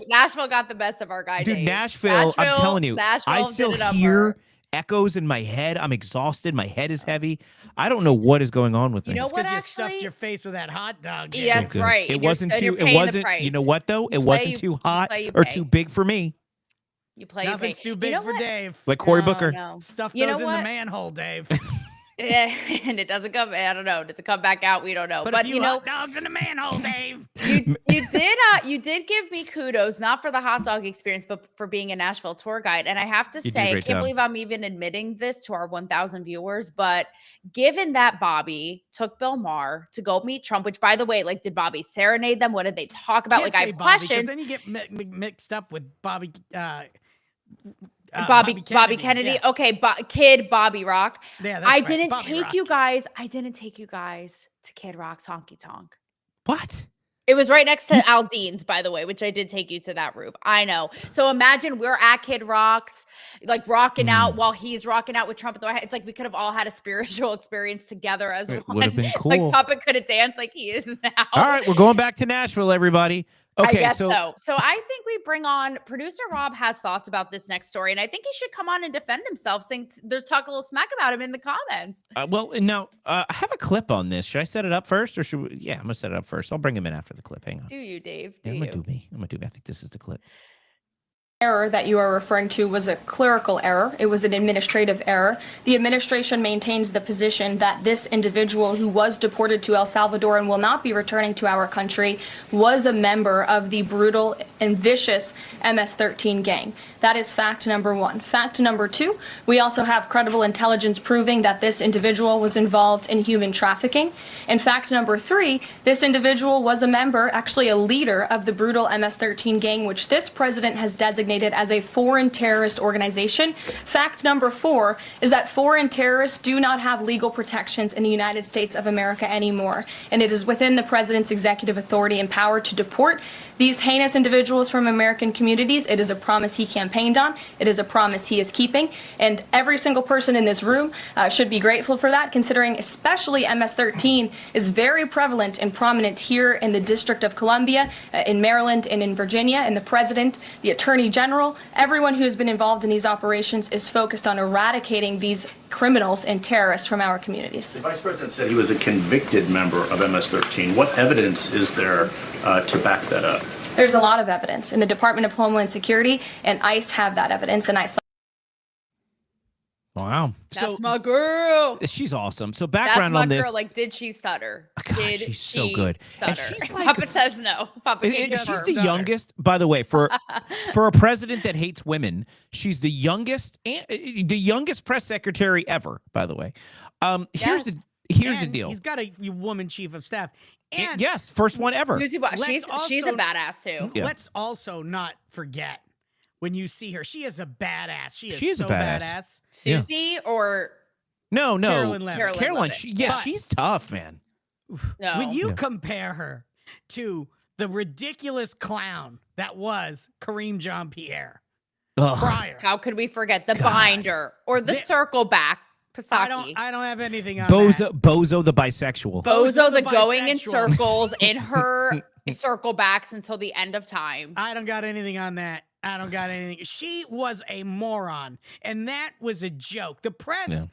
Nashville got the best of our guy. Dude, Dave. Nashville, I'm telling you, I still hear echoes in my head. I'm exhausted. My head is heavy. I don't know what is going on with me. You know what? You stuffed your face with that hot dog. Yeah, that's right. It wasn't too. It wasn't. You know what though? It wasn't too hot or too big for me. You play. Nothing's too big for Dave. Like Cory Booker. No. Stuff You goes know in the what? manhole, Dave. Yeah, and it doesn't come. I don't know. Does it come back out? We don't know. Put but a few you know, hot dogs in the manhole, Dave. you did give me kudos, not for the hot dog experience, but for being a Nashville tour guide. And I have to say, I can't believe I'm even admitting this to our 1,000 viewers, but given that Bobby took Bill Maher to go meet Trump, which by the way, like, did Bobby serenade them? What did they talk about? Can't Like, I say have Bobby, 'cause questions. then you get mixed up with Bobby. Bobby Kennedy. Yeah. Okay, Kid Bobby Rock. Yeah, that's I right. didn't Bobby take Rock. you guys. I didn't take you guys to Kid Rock's honky tonk. What? It was right next to Aldean's, by the way, which I did take you to that roof. I know. So imagine we're at Kid Rock's, like rocking out while he's rocking out with Trump at the White House. It's like we could have all had a spiritual experience together as one. It would have been cool. Like Puppet could have danced like he is now. All right, we're going back to Nashville, everybody. Okay, I guess so. So I think we bring on producer Rob has thoughts about this next story, and I think he should come on and defend himself, saying there's talk a little smack about him in the comments. Well, now I have a clip on this. Should I set it up first, or should we? Yeah, I'm gonna set it up first. I'll bring him in after the clip. Hang on. Do you, Dave? Yeah, I'm gonna do me. I think this is the clip. Error that you are referring to was a clerical error. It was an administrative error. The administration maintains the position that this individual who was deported to El Salvador and will not be returning to our country was a member of the brutal and vicious MS-13 gang. That is fact number one. Fact number two, we also have credible intelligence proving that this individual was involved in human trafficking. And fact number three, this individual was a member, actually a leader of the brutal MS-13 gang, which this president has designated as a foreign terrorist organization. Fact number four is that foreign terrorists do not have legal protections in the United States of America anymore. And it is within the president's executive authority and power to deport these heinous individuals from American communities. It is a promise he campaigned on. It is a promise he is keeping. And every single person in this room should be grateful for that, considering especially MS-13 is very prevalent and prominent here in the District of Columbia, in Maryland, and in Virginia. And the president, the attorney general, everyone who has been involved in these operations is focused on eradicating these criminals and terrorists from our communities. The vice president said he was a convicted member of MS-13. What evidence is there to back that up? There's a lot of evidence, and the Department of Homeland Security and ICE have that evidence, and I saw. Wow, That's my girl. She's awesome. So background That's my on this. girl. Like, did she stutter? God, did she's she so good. Stutter? And she's like, Papa says no. Papa can't she's confirm. the youngest, by the way, for a president that hates women. She's the youngest press secretary ever. By the way, here's the deal. He's got a woman chief of staff. And yes, first one ever. She's a badass too. Yeah. Let's also not forget when you see her. She is a badass. She is a so badass. badass. Susie or No. Carolyn Levitt. Caroline. She's tough, man. No. When you compare her to the ridiculous clown that was Kareem Jean-Pierre prior. How could we forget the binder or the circle back? Pasaki. I don't have anything on Bozo the bisexual. Bozo the going in circles in her circle backs until the end of time. I don't got anything on that. I don't got anything. She was a moron, and that was a joke. The press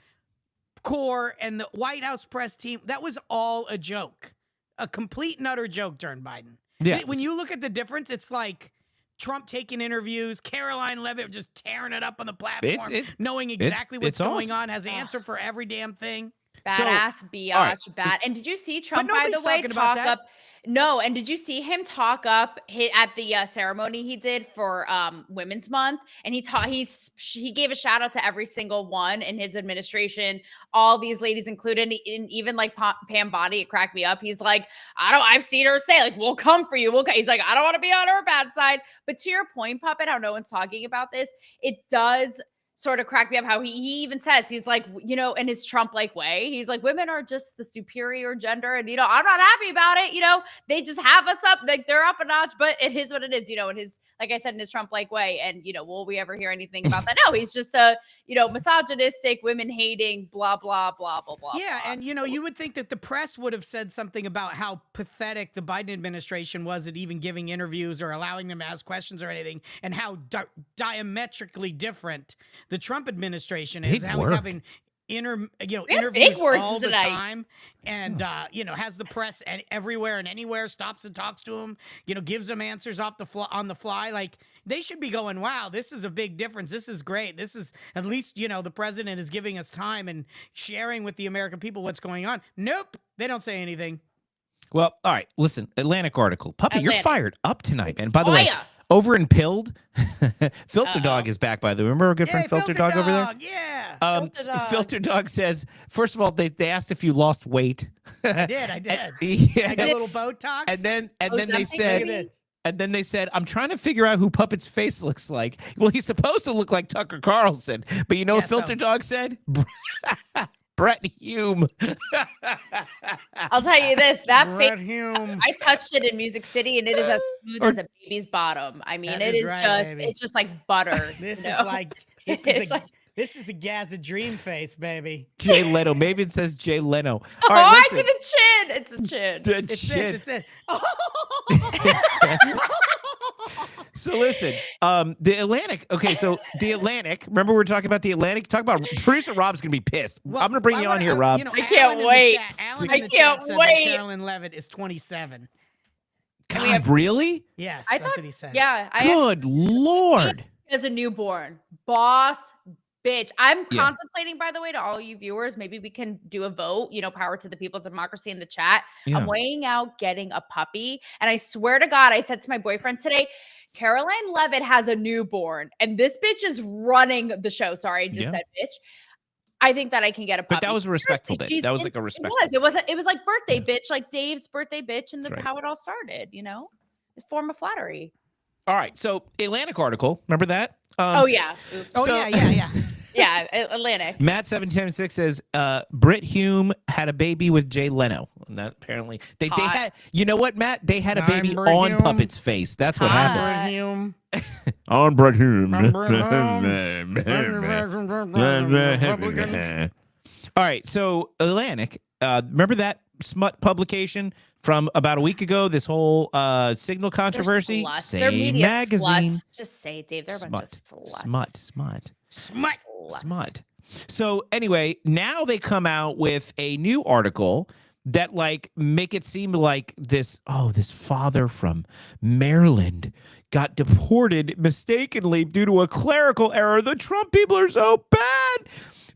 corps and the White House press team, that was all a joke. A complete and utter joke during Biden. Yeah. When you look at the difference, it's like Trump taking interviews, Caroline Levitt just tearing it up on the platform, knowing exactly what's going on, has the answer for every damn thing. Badass, biatch, bad. And did you see Trump, by the way, talk up? No, and did you see him talk up at the ceremony he did for Women's Month? And he gave a shout out to every single one in his administration, all these ladies included, and even like Pam Bondi. It cracked me up. He's like, I've seen her say like, we'll come for you. He's like, I don't want to be on her bad side. But to your point, Puppet, how no one's talking about this, it does sort of cracked me up how he even says, he's like, in his Trump-like way, he's like, women are just the superior gender. And, I'm not happy about it. They just have us up, like they're up a notch, but it is what it is, in his, like I said, in his Trump-like way. And, will we ever hear anything about that? No, he's just a, misogynistic, women hating, blah, blah, blah, blah, blah. Yeah. Blah. And, you would think that the press would have said something about how pathetic the Biden administration was at even giving interviews or allowing them to ask questions or anything, and how diametrically different the Trump administration is. How he's having interviews all the time, and has the press everywhere and anywhere, stops and talks to him, gives them answers on the fly. Like, they should be going, wow, this is a big difference. This is great. This is at least, the president is giving us time and sharing with the American people what's going on. Nope. They don't say anything. Well, all right. Listen, Atlantic article. Puppy, you're fired up tonight. And by the way, Fire. over in Pilled, Filter Dog is back, by the way. Remember our good friend Filter Dog over there? Yeah. Filter Dog says, first of all, they asked if you lost weight. I did. Yeah. I got a little Botox. And then they said, I'm trying to figure out who Puppet's face looks like. Well, he's supposed to look like Tucker Carlson. But you know what Filter Dog said? Brett Hume. I'll tell you this, that Brett face, Hume. I touched it in Music City and it is as smooth as a baby's bottom. I mean, That is right, baby. it's just like butter. This you is know? like It's like- this is a Gaza dream face, baby. Jay Leno. Maven says Jay Leno. Oh, All right, I listen. get a chin. It's a chin. The It's chin. this. It's So listen, the Atlantic. Okay, so the Atlantic. Remember we were talking about the Atlantic. Talk about producer Rob's gonna be pissed. I'm gonna bring you on here, Rob. I can't wait. Alan I in the chat can't said that wait. Carolyn Levitt is 27. God, really? Yes, I that's thought, what he said. yeah. Good Lord. As a newborn. Boss bitch. I'm Yeah. contemplating, by the way, to all you viewers, maybe we can do a vote, power to the people, democracy in the chat. Yeah. I'm weighing out getting a puppy. And I swear to God, I said to my boyfriend today, Caroline Levitt has a newborn and this bitch is running the show. Sorry, I just said bitch. I think that I can get a puppy. But that was a respectful Seriously, bitch. That was like a respectful. It was like birthday bitch, like Dave's birthday bitch, and That's right. how it all started, a form of flattery. All right, so Atlantic article. Remember that? Oh yeah. Oops. Oh So- yeah. Yeah, Atlantic. Matt 776 says Britt Hume had a baby with Jay Leno. And that apparently they had. You know what, Matt? They had a baby I'm Britt on Hume. Puppet's face. That's what happened. Brett Hume. On Britt Hume. I'm Britt Hume. All right, so Atlantic. Remember that smut publication from about a week ago? This whole Signal controversy. They're sluts. Same They're media magazine. sluts. Just say it, Dave. They're a bunch of sluts. Smut. So anyway, now they come out with a new article that make it seem like this father from Maryland got deported mistakenly due to a clerical error. The Trump people are so bad.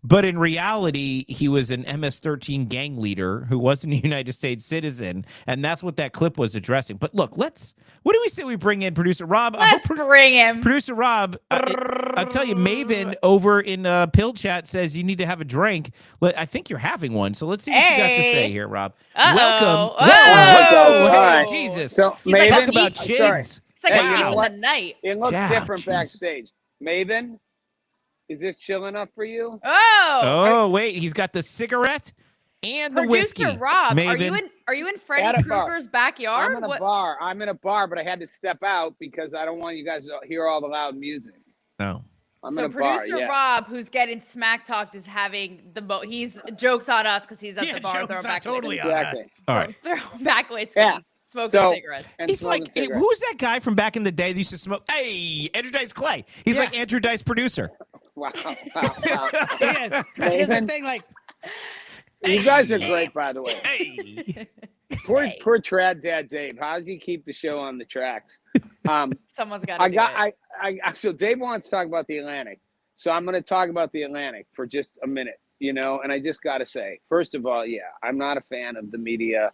But in reality, he was an MS-13 gang leader who wasn't a United States citizen, and that's what that clip was addressing. But look, what do we say we bring in Producer Rob? Let's bring him. Producer Rob, I'll tell you, Maven over in Pill Chat says you need to have a drink. I think you're having one, so let's see what you got to say here, Rob. Welcome. Whoa. Hey, Jesus. So, He's like Talk a about geek. chins. It's like Hey, a you geek know of what? the night. It looks Yeah, different jeez. backstage. Maven, is this chill enough for you? Oh, wait, he's got the cigarette and the whiskey. Producer Rob, Maven. are you in Freddy At a bar. Krueger's backyard? I'm in a bar. I'm in a bar, but I had to step out because I don't want you guys to hear all the loud music. No. I'm So in a bar, producer yeah. Rob, who's getting smack talked, is having he's jokes on us because he's at the bar jokes throwing on back totally away, on Exactly. us. All right. throwing back away, Yeah. smoking So- cigarettes. And He's smoking like, cigarettes. who's that guy from back in the day that used to smoke? Hey, Andrew Dice Clay. He's Yeah. like Andrew Dice producer. Wow. Yeah, here's the thing, You guys are great, by the way. Hey. Poor Trad Dad Dave. How does he keep the show on the tracks? Someone's got to do it. So Dave wants to talk about the Atlantic. So I'm going to talk about the Atlantic for just a minute, and I just got to say, first of all, I'm not a fan of the media,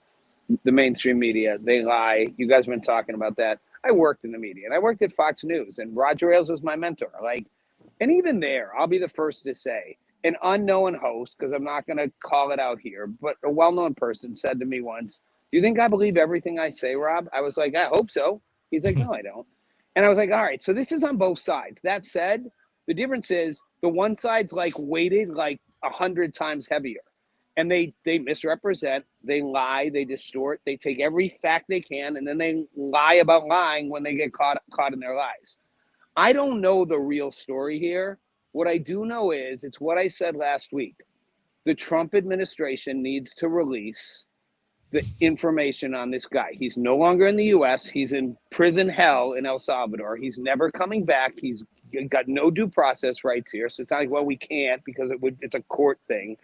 the mainstream media. They lie. You guys have been talking about that. I worked in the media, and I worked at Fox News, and Roger Ailes was my mentor. And even there, I'll be the first to say, an unknown host, because I'm not going to call it out here, but a well-known person said to me once, "Do you think I believe everything I say, Rob?" I was like, "I hope so." He's like, "No, I don't." And I was like, all right, so this is on both sides. That said, the difference is the one side's weighted 100 times heavier. And they misrepresent, they lie, they distort, they take every fact they can, and then they lie about lying when they get caught in their lies. I don't know the real story here. What I do know is, it's what I said last week. The Trump administration needs to release the information on this guy. He's no longer in the U.S. He's in prison hell in El Salvador. He's never coming back. He's got no due process rights here. So it's not we can't because it's a court thing.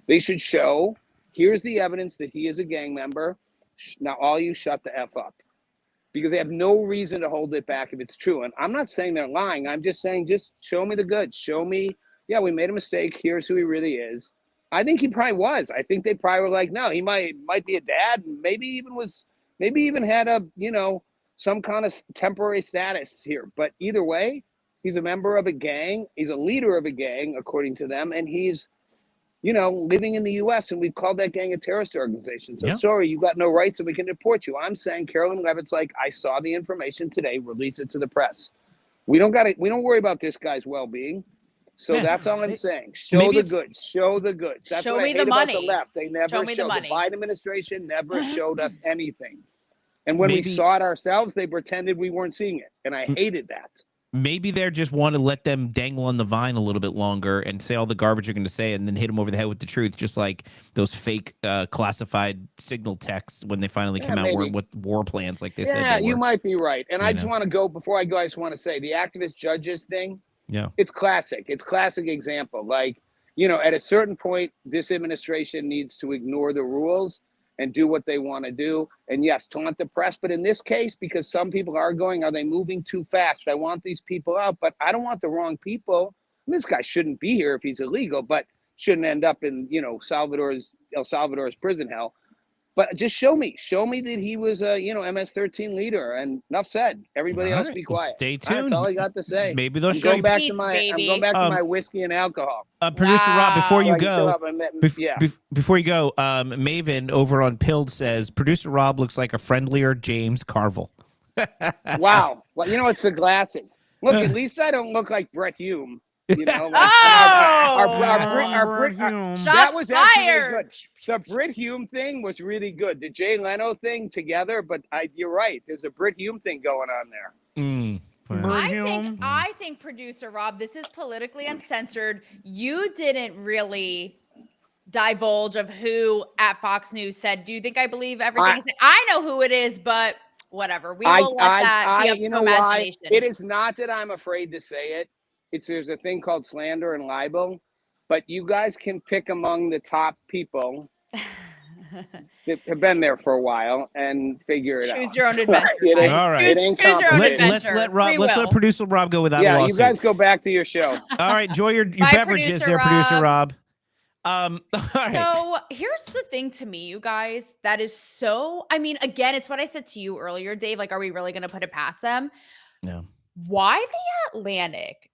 They should show, here's the evidence that he is a gang member. Now all you shut the F up. because they have no reason to hold it back if it's true. And I'm not saying they're lying. I'm just saying, just show me the goods. Show me, yeah, we made a mistake. Here's who he really is. I think he probably was. I think they probably were like, no, he might be a dad, and maybe even had a, some kind of temporary status here. But either way, he's a member of a gang. He's a leader of a gang, according to them, and he's, living in the U.S., and we've called that gang a terrorist organization. So sorry, you got no rights and we can deport you. I'm saying Carolyn Levitt's like, I saw the information today, release it to the press. We don't worry about this guy's well-being. So that's all I'm saying. Show the goods. Show the goods. That's show what me I hate the about money. the left. They never show me the money. The Biden administration never showed us anything. And when we saw it ourselves, they pretended we weren't seeing it. And I hated that. Maybe they just want to let them dangle on the vine a little bit longer and say all the garbage they're going to say and then hit them over the head with the truth, just like those fake classified signal texts when they finally came out with war plans like they said they were. You might be right. And I just want to go, before I go, I just want to say the activist judges thing, it's classic. It's classic example. Like, at a certain point, this administration needs to ignore the rules and do what they want to do. And yes, taunt the press. But in this case, because some people are they moving too fast? I want these people out, but I don't want the wrong people. This guy shouldn't be here if he's illegal, but shouldn't end up in, El Salvador's prison hell. But just show me that he was a, MS-13 leader, and enough said. Everybody else be quiet. Stay tuned. That's all I got to say. Maybe they'll show you. I'm going back to my whiskey and alcohol. Producer Rob, before you go, Maven over on Pilled says, Producer Rob looks like a friendlier James Carville. Wow. Well, it's the glasses. Look, at least I don't look like Brett Hume. That was actually good. The Brit Hume thing was really good. The Jay Leno thing together, but you're right. There's a Brit Hume thing going on there. I think, producer Rob, this is politically uncensored. You didn't really divulge of who at Fox News said, do you think I believe everything? I know who it is, but whatever. We will let that be up to imagination. It is not that I'm afraid to say it. There's a thing called slander and libel, but you guys can pick among the top people that have been there for a while and figure it out. Choose your own adventure. All right. Choose your own adventure. Let's let producer Rob go without a lawsuit. You guys go back to your show. All right, enjoy your beverages there, producer Rob. All right. So here's the thing to me, you guys, that is so, again, it's what I said to you earlier, Dave, like, are we really going to put it past them? No. Why the Atlantic?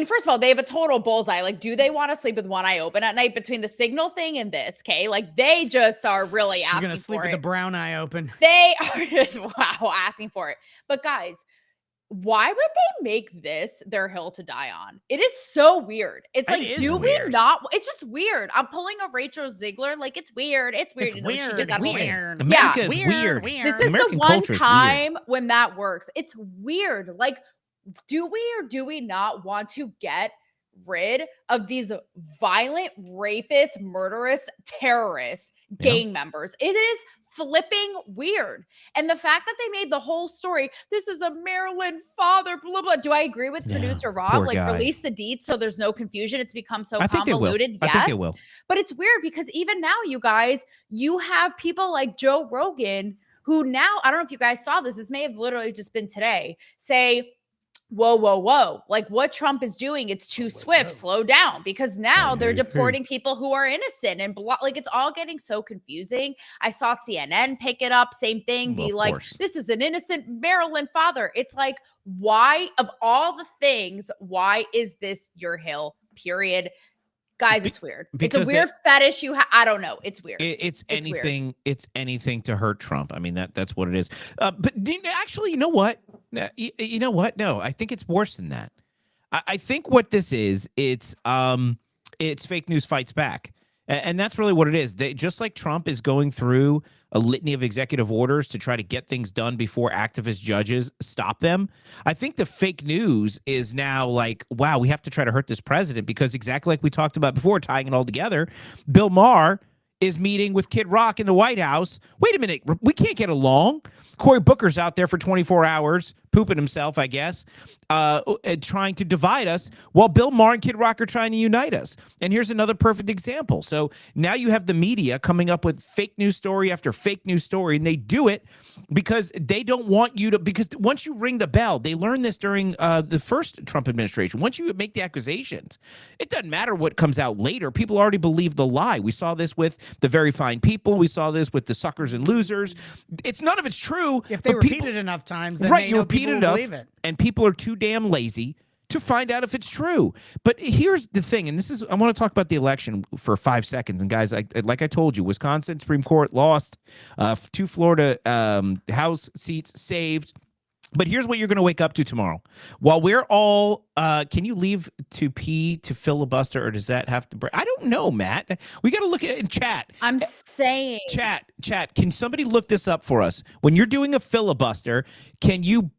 First of all, they have a total bullseye. Like, do they want to sleep with one eye open at night between the signal thing and this? Okay. Like, they just are really asking for it. You're going to sleep with the brown eye open. They are just, asking for it. But guys, why would they make this their hill to die on? It is so weird. It's like, it's just weird. I'm pulling a Rachel Ziegler. Like, it's weird. It's weird. It's weird. America is weird. This is the one time when that works. It's weird. Like, do we or do we not want to get rid of these violent, rapist, murderous, terrorist gang members? It is flipping weird. And the fact that they made the whole story, this is a Maryland father, blah, blah. Do I agree with producer Rob? Like, release the deeds so there's no confusion. It's become so convoluted. I think it will. But it's weird because even now, you guys, you have people like Joe Rogan who now, I don't know if you guys saw this. This may have literally just been today, say, whoa. Like, what Trump is doing, it's too swift. Slow down. Because now they're deporting people who are innocent and like, it's all getting so confusing. I saw CNN pick it up. Same thing. Be like, this is an innocent Maryland father. It's like, why, of all the things, why is this your hill? Period. Guys, it's weird. It's a weird fetish you have. I don't know. It's weird. It's anything. Weird. It's anything to hurt Trump. That's what it is. But actually, you know what? You know what? No, I think it's worse than that. I think what this is, it's fake news fights back. And that's really what it is. Just like Trump is going through a litany of executive orders to try to get things done before activist judges stop them, I think the fake news is now like, wow, we have to try to hurt this president because exactly like we talked about before, tying it all together, Bill Maher is meeting with Kid Rock in the White House. Wait a minute, we can't get along. Cory Booker's out there for 24 hours pooping himself, I guess, trying to divide us, while Bill Maher and Kid Rock are trying to unite us. And here's another perfect example. So now you have the media coming up with fake news story after fake news story, and they do it because they don't want you to, because once you ring the bell, they learned this during the first Trump administration. Once you make the accusations, it doesn't matter what comes out later. People already believe the lie. We saw this with the very fine people. We saw this with the suckers and losers. None of it's true. If they repeat it enough times, then right, they you know repeat people it will enough, believe it. and people are too damn lazy to find out if it's true. But here's the thing, and this is, I want to talk about the election for 5 seconds. And guys, like I told you, Wisconsin Supreme Court lost, 2 Florida House seats saved. But here's what you're going to wake up to tomorrow. While we're all, can you leave to pee to filibuster, or does that have to break? I don't know, Matt. We got to look at it in chat. I'm saying. Chat. Can somebody look this up for us? When you're doing a filibuster, can you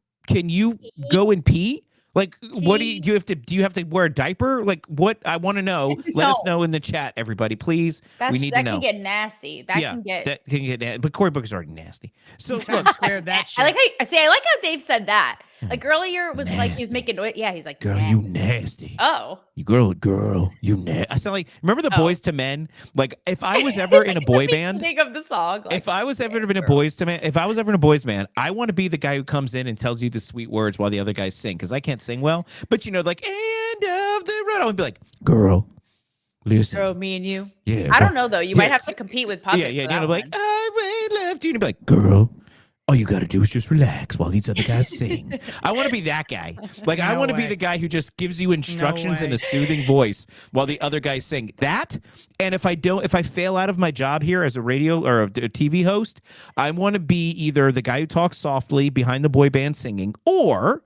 go and pee? Like, what do you have to? Do you have to wear a diaper? Like, what? I want to know. Let us know in the chat, everybody, please. We need to know. That can get nasty. That can get nasty. But Cory Booker's already nasty. So look, squared that shit. I like how Dave said that. Like earlier, it was like he was making noise. Yeah, he's like, girl, nasty. you nasty. Oh, you girl, you nasty. I sound like, remember the Boys to Men? Like, if I was ever in a boy band, think of the song. Like, if I was ever in a boys band, I want to be the guy who comes in and tells you the sweet words while the other guys sing, because I can't sing well. But like, end of the road, I would be like, girl, listen. Girl, me and you. Yeah. I don't know though. You might have to compete with Puppet. Yeah. You know, like, I left you. And be like, girl, all you got to do is just relax while these other guys sing. I want to be that guy. Like, I want to be the guy who just gives you instructions in a soothing voice while the other guys sing. That, and if I fail out of my job here as a radio or a TV host, I want to be either the guy who talks softly behind the boy band singing, or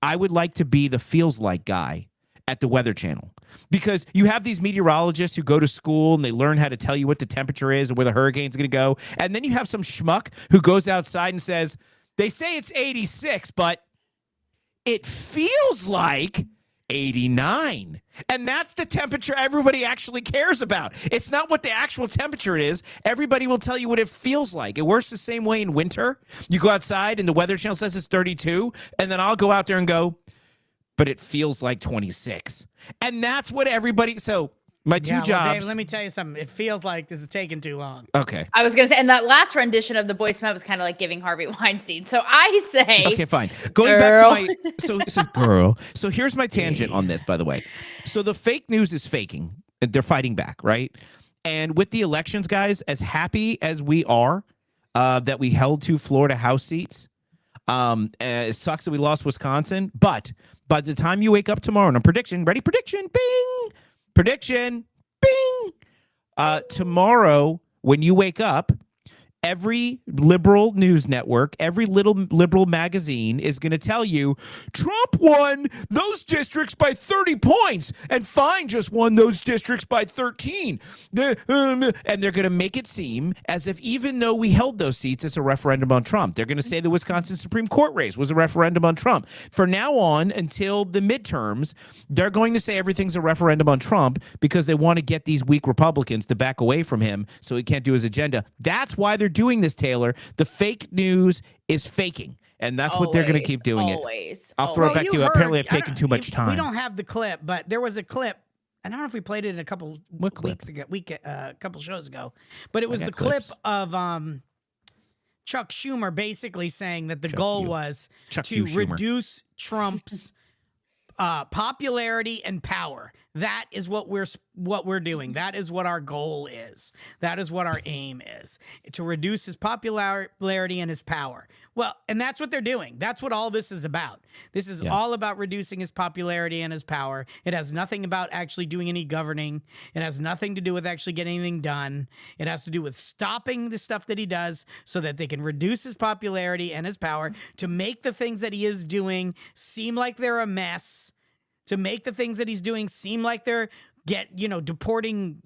I would like to be the feels like guy at the Weather Channel. Because you have these meteorologists who go to school and they learn how to tell you what the temperature is and where the hurricane's going to go. And then you have some schmuck who goes outside and says, they say it's 86, but it feels like 89. And that's the temperature everybody actually cares about. It's not what the actual temperature is. Everybody will tell you what it feels like. It works the same way in winter. You go outside and the Weather Channel says it's 32, and then I'll go out there and go, but it feels like 26. And that's what everybody, so my two jobs. Dave, let me tell you something. It feels like this is taking too long. Okay. I was going to say, and that last rendition of the Boys to Men was kind of like giving Harvey Weinstein. So I say. Okay, fine. Going back to my, so girl. So here's my tangent on this, by the way. So the fake news is faking. They're fighting back, right? And with the elections, guys, as happy as we are that we held 2 Florida House seats, it sucks that we lost Wisconsin, but by the time you wake up tomorrow, and prediction, bing, prediction, bing. Tomorrow, when you wake up, every liberal news network, every little liberal magazine is going to tell you Trump won those districts by 30 points and Fine just won those districts by 13. And they're going to make it seem as if even though we held those seats, it's a referendum on Trump. They're going to say the Wisconsin Supreme Court race was a referendum on Trump. For now on, until the midterms, they're going to say everything's a referendum on Trump because they want to get these weak Republicans to back away from him so he can't do his agenda. That's why they're doing this, Taylor. The fake news is faking, and that's what they're going to keep doing it. I'll throw it back to you. Apparently, I've taken too much time. We don't have the clip, but there was a clip. I don't know if we played it in a couple weeks ago, a couple shows ago, but it was the clip of Chuck Schumer basically saying that the goal was to reduce Trump's popularity and power. That is what we're doing. That is what our goal is. That is what our aim is, to reduce his popularity and his power. Well, and that's what they're doing. That's what all this is about. This is all about reducing his popularity and his power. It has nothing about actually doing any governing. It has nothing to do with actually getting anything done. It has to do with stopping the stuff that he does so that they can reduce his popularity and his power, to make the things that he is doing seem like they're a mess, to make the things that he's doing seem like they're deporting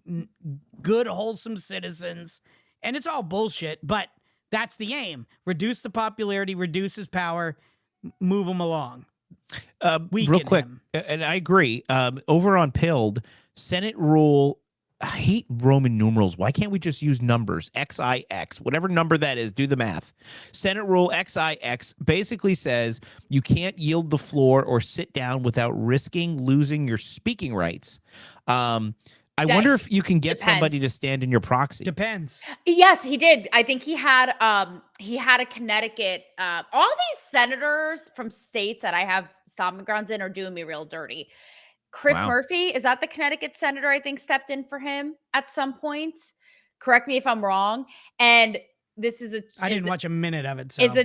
good, wholesome citizens. And it's all bullshit, but that's the aim. Reduce the popularity, reduce his power, move him along. Real quick, and I agree. Over on Pilled, Senate Rule I hate Roman numerals. Why can't we just use numbers? XIX, whatever number that is, do the math. Senate Rule XIX basically says you can't yield the floor or sit down without risking losing your speaking rights. I wonder if you can get somebody to stand in your proxy. Depends. Yes, he did. I think he had a Connecticut. All these senators from states that I have stomping grounds in are doing me real dirty. Chris Murphy, is that the Connecticut senator, I think, stepped in for him at some point? Correct me if I'm wrong. And this is I didn't watch a minute of it. So. Is a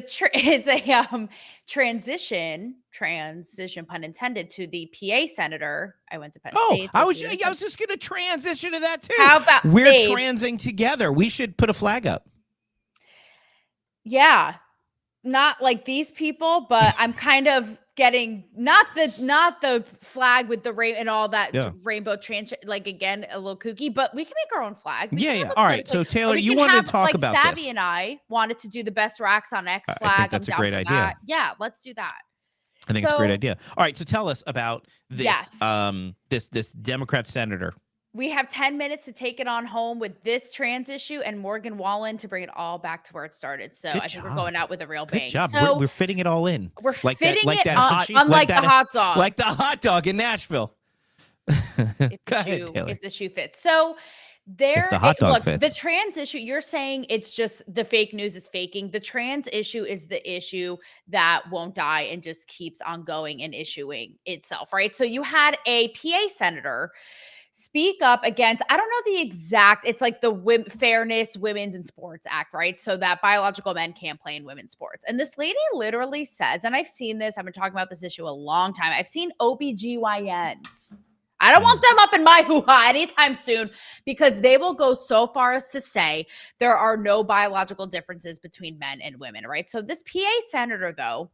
transition pun intended to the PA senator. I went to Penn State. I was just going to transition to that too. How about we're transing together? We should put a flag up. Yeah, not like these people, but I'm kind of getting not the flag with the rain and all that rainbow trans, like, again, a little kooky, but we can make our own flag. Yeah. All right. So Taylor, you wanted to talk about Savvy this. and I wanted to do the best racks on X flag. I think that's a great idea. That. Yeah, let's do that. I think it's a great idea. All right. So tell us about this, yes. this Democrat senator. We have 10 minutes to take it on home with this trans issue and Morgan Wallen to bring it all back to where it started. So I think we're going out with a real bang. Good job. So we're fitting it all in. We're like fitting that, it on, unlike the hot dog. Like the hot dog in Nashville. If the shoe fits. So there, the hot dog fits. The trans issue, you're saying it's just the fake news is faking. The trans issue is the issue that won't die and just keeps on going and issuing itself, right? So you had a PA senator speak up against, I don't know the exact, it's like the Fairness Women's in Sports Act, right? So that biological men can't play in women's sports. And this lady literally says, and I've seen this, I've been talking about this issue a long time. I've seen OBGYNs. I don't want them up in my hoo-ha anytime soon, because they will go so far as to say there are no biological differences between men and women, right? So this PA senator, though,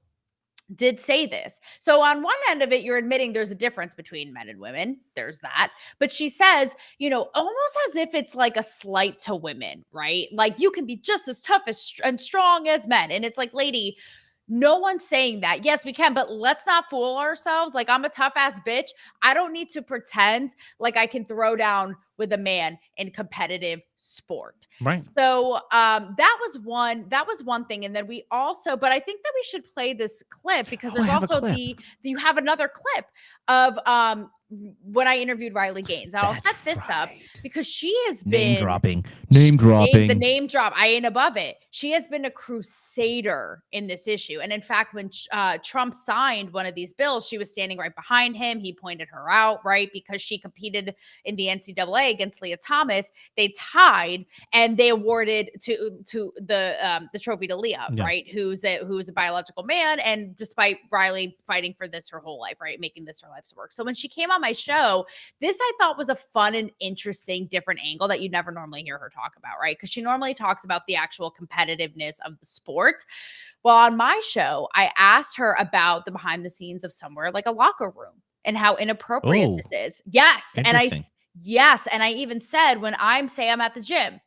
did say this. So on one end of it, you're admitting there's a difference between men and women. There's that. But she says, almost as if it's like a slight to women, right? Like, you can be just as tough and strong as men. And it's like, lady, no one's saying that. Yes, we can, but let's not fool ourselves. Like, I'm a tough ass bitch. I don't need to pretend like I can throw down with a man in competitive sport. Right. So that was one thing. And then we also, but I think that we should play this clip because there's also you have another clip of when I interviewed Riley Gaines. I'll set this up because she has been name dropping. The name drop. I ain't above it. She has been a crusader in this issue. And in fact, when Trump signed one of these bills, she was standing right behind him. He pointed her out, right? Because she competed in the NCAA against Leah Thomas. They tied and they awarded to the trophy to Leah, right? Who's a biological man. And despite Riley fighting for this her whole life, right? Making this her life's work. So when she came on my show, this I thought was a fun and interesting different angle that you never normally hear her talk about, right? Because she normally talks about the actual competitiveness of the sport. Well, on my show, I asked her about the behind the scenes of somewhere like a locker room and how inappropriate this is. Yes. And I even said, when I'm at the gym,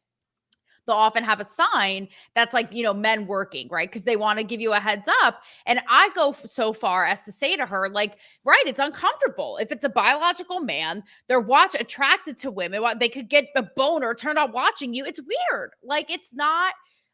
they'll often have a sign that's like, men working, right? Because they want to give you a heads up. And I go so far as to say to her, like, right, it's uncomfortable. If it's a biological man, they're attracted to women. They could get a boner turned on watching you. It's weird. Like, it's not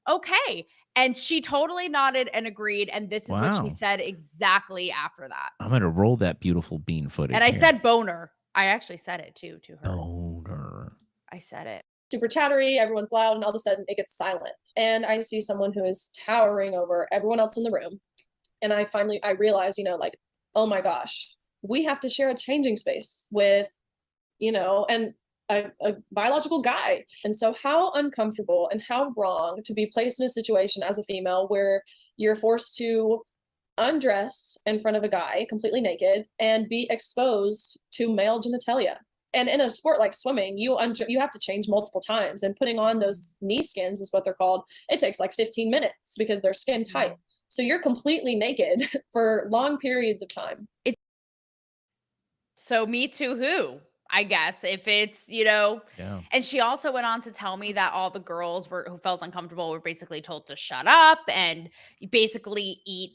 okay. And she totally nodded and agreed. And this is what she said exactly after that. I'm going to roll that beautiful bean footage. And I said boner. I actually said it too to her. Boner. I said it. Super chattery, everyone's loud, and all of a sudden it gets silent. And I see someone who is towering over everyone else in the room. And I realize, oh my gosh, we have to share a changing space with, and a biological guy. And so how uncomfortable and how wrong to be placed in a situation as a female where you're forced to undress in front of a guy completely naked and be exposed to male genitalia. And in a sport like swimming, you have to change multiple times, and putting on those knee skins is what they're called. It takes like 15 minutes because they're skin tight. So you're completely naked for long periods of time. So me too, who? I guess if it's, and she also went on to tell me that all the girls who felt uncomfortable were basically told to shut up and basically eat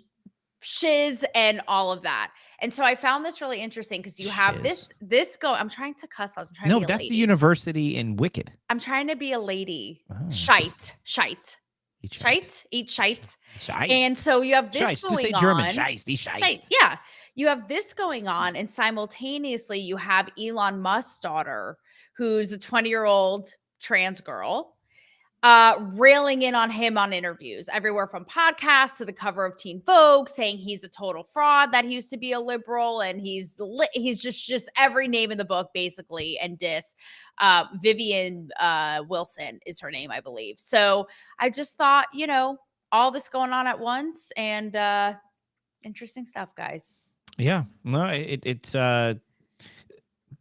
shiz and all of that. And so I found this really interesting because you have I'm trying to cuss less. I'm trying to be a that's lady. the university in Wicked. I'm trying to be a lady. Oh, Shite. Eat shite. And so you have this Scheisse, going to say on. German, Scheisse, die Scheisse. Shite. Yeah. You have this going on, and simultaneously you have Elon Musk's daughter, who's a 20-year-old trans girl, railing in on him on interviews, everywhere from podcasts to the cover of Teen Vogue, saying he's a total fraud, that he used to be a liberal, and he's just every name in the book basically, and diss. Vivian Wilson is her name, I believe. So I just thought, all this going on at once, and interesting stuff, guys. Yeah, no, it's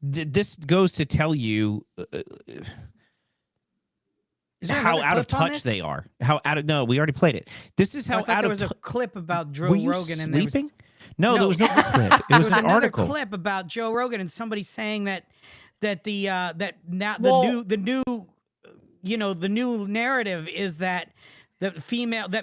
this goes to tell you. How out of touch they are. We already played it. This is how out of there was a clip about Joe Were you Rogan and sleeping? No, there was no clip. It was an article. Clip about Joe Rogan and somebody saying that the new narrative is that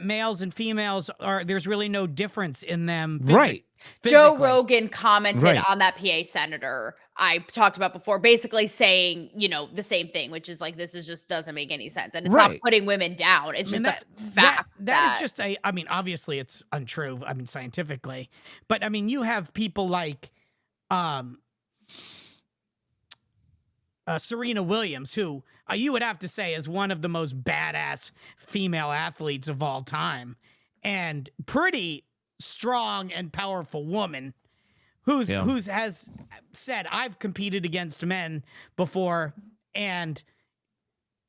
males and females there's really no difference in them. Right. Joe Rogan commented Right. on that PA senator I talked about before, basically saying, the same thing, which is like, this is just doesn't make any sense. And it's not putting women down. It's just a fact. That is just obviously it's untrue. Scientifically, but you have people like, Serena Williams, who you would have to say is one of the most badass female athletes of all time, and pretty strong and powerful woman who's has said, I've competed against men before, and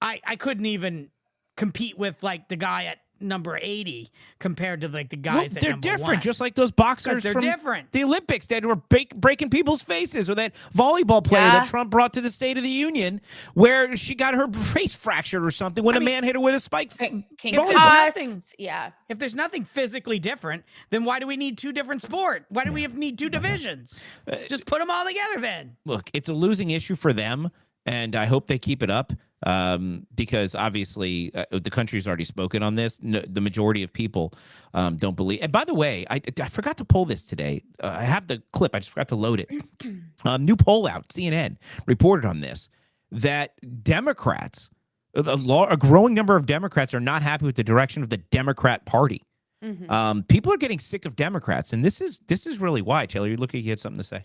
I couldn't even compete with like the guy at number 80 compared to like the guys at number 1. They're different, just like those boxers they're from different. the Olympics that were breaking people's faces, or that volleyball player that Trump brought to the State of the Union where she got her face fractured or something when a man hit her with a spike. If there's nothing physically different, then why do we need 2 different sports? Why do we need 2 divisions? Just put them all together then. Look, it's a losing issue for them, and I hope they keep it up. Because obviously the country's already spoken on this. No, the majority of people don't believe. And by the way, I forgot to pull this today. I have the clip. I just forgot to load it. New poll out. CNN reported on this, that Democrats, a growing number of Democrats, are not happy with the direction of the Democrat Party. People are getting sick of Democrats, and this is really why. Taylor, you look like you had something to say.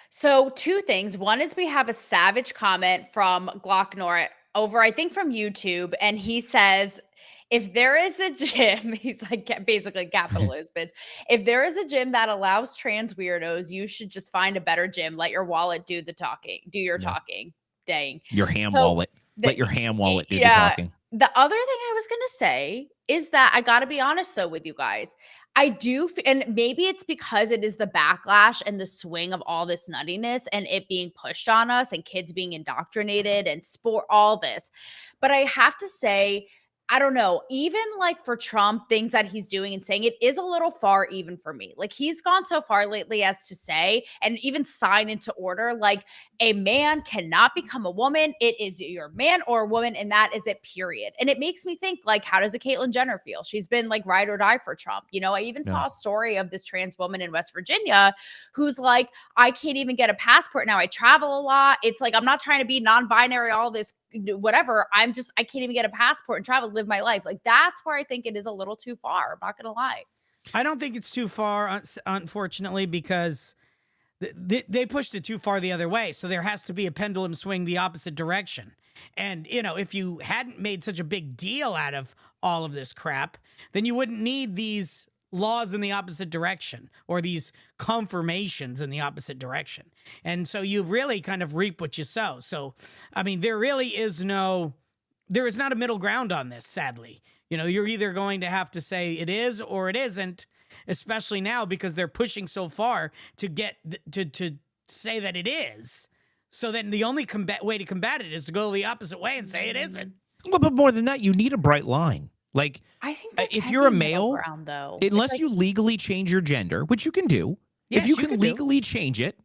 So 2 things. One is we have a savage comment from Glocknor over, I think, from YouTube, and he says, if there is a gym, he's like basically capitalist, bitch. If there is a gym that allows trans weirdos, you should just find a better gym. Let your wallet do the talking. Do your talking. Dang. Your ham wallet. Let your ham wallet do the talking. The other thing I was going to say is that I got to be honest, though, with you guys. I do, and maybe it's because it is the backlash and the swing of all this nuttiness and it being pushed on us and kids being indoctrinated and sport, all this. But I have to say, I don't know, even like for Trump, things that he's doing and saying, it is a little far even for me. Like, he's gone so far lately as to say, and even sign into order, like, a man cannot become a woman. It is your man or a woman, and that is it, period. And it makes me think, like, how does a Caitlyn Jenner feel? She's been like ride or die for Trump. I even saw a story of this trans woman in West Virginia who's like, I can't even get a passport now. I travel a lot. It's like, I'm not trying to be non-binary, all this whatever. I can't even get a passport and travel, live my life. Like, that's where I think it is a little too far. I'm not going to lie. I don't think it's too far, unfortunately, because they pushed it too far the other way. So there has to be a pendulum swing the opposite direction. And, if you hadn't made such a big deal out of all of this crap, then you wouldn't need these laws in the opposite direction or these confirmations in the opposite direction. And so you really kind of reap what you sow. So, there is not a middle ground on this, sadly. You're either going to have to say it is or it isn't, especially now because they're pushing so far to get to say that it is. So then the only way to combat it is to go the opposite way and say it isn't. Well, but more than that, you need a bright line. Like, I think if you're a male, ground, though, unless you legally change your gender, which you can do, if you can legally change it.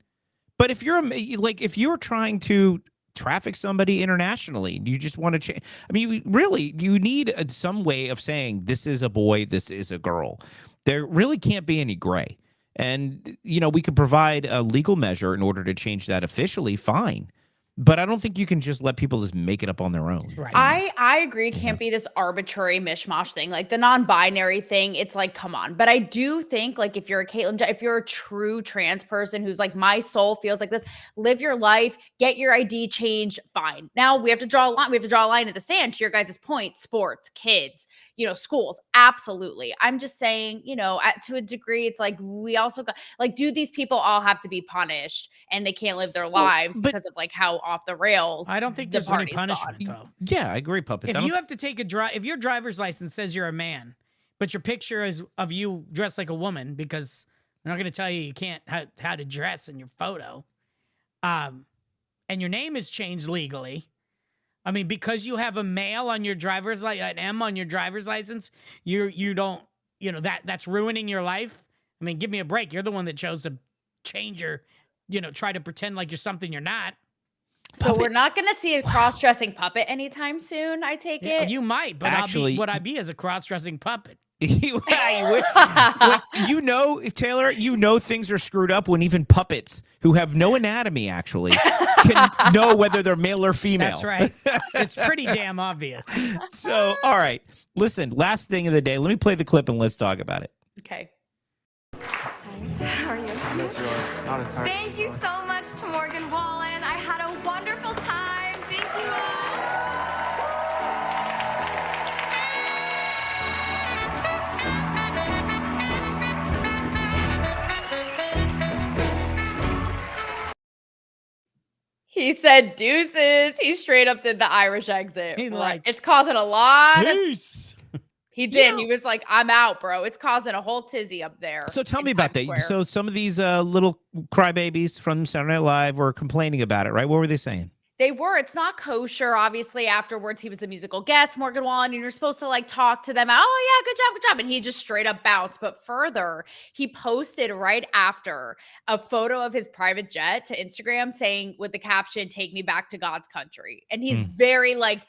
But if you're if you're trying to traffic somebody internationally, you just want to change. You need some way of saying this is a boy, this is a girl. There really can't be any gray. And, we could provide a legal measure in order to change that officially, fine. But I don't think you can just let people just make it up on their own. Right. I agree. It can't be this arbitrary mishmash thing. Like the non-binary thing, it's like, come on. But I do think like if you're a if you're a true trans person who's like, my soul feels like this, live your life, get your ID changed, fine. Now we have to draw a line. We have to draw a line in the sand to your guys' point. Sports, kids, schools. Absolutely. I'm just saying, to a degree, it's like we also got like, do these people all have to be punished and they can't live their lives because of like how off the rails? I don't think there's any punishment though. Yeah, I agree, Puppet. If you have to take if your driver's license says you're a man, but your picture is of you dressed like a woman, because they're not going to tell you can't how to dress in your photo, and your name is changed legally. I mean, because you have a male on your driver's an M on your driver's license, you don't, that's ruining your life. I mean, give me a break. You're the one that chose to change your, try to pretend like you're something you're not. So we're not going to see a cross-dressing puppet anytime soon, I take it? You might, but Actually, would I be as a cross-dressing puppet? Taylor, things are screwed up when even puppets who have no anatomy actually can know whether they're male or female. That's right. It's pretty damn obvious. So, all right. Listen, last thing of the day. Let me play the clip and let's talk about it. Okay. How are you? Thank you so much to Morgan Wallen. I had a wonderful time. Thank you all. He said deuces. He straight up did the Irish exit. He's like, it's causing a lot peace. He did. He was like, I'm out, bro. It's causing a whole tizzy up there. So tell me about that. So some of these little crybabies from Saturday Night Live were complaining about it, right? What were they saying? They were. It's not kosher. Obviously, afterwards, he was the musical guest, Morgan Wallen, and you're supposed to like talk to them. Oh, yeah, good job, good job. And he just straight up bounced. But further, he posted right after a photo of his private jet to Instagram saying with the caption, "Take me back to God's country." And he's very like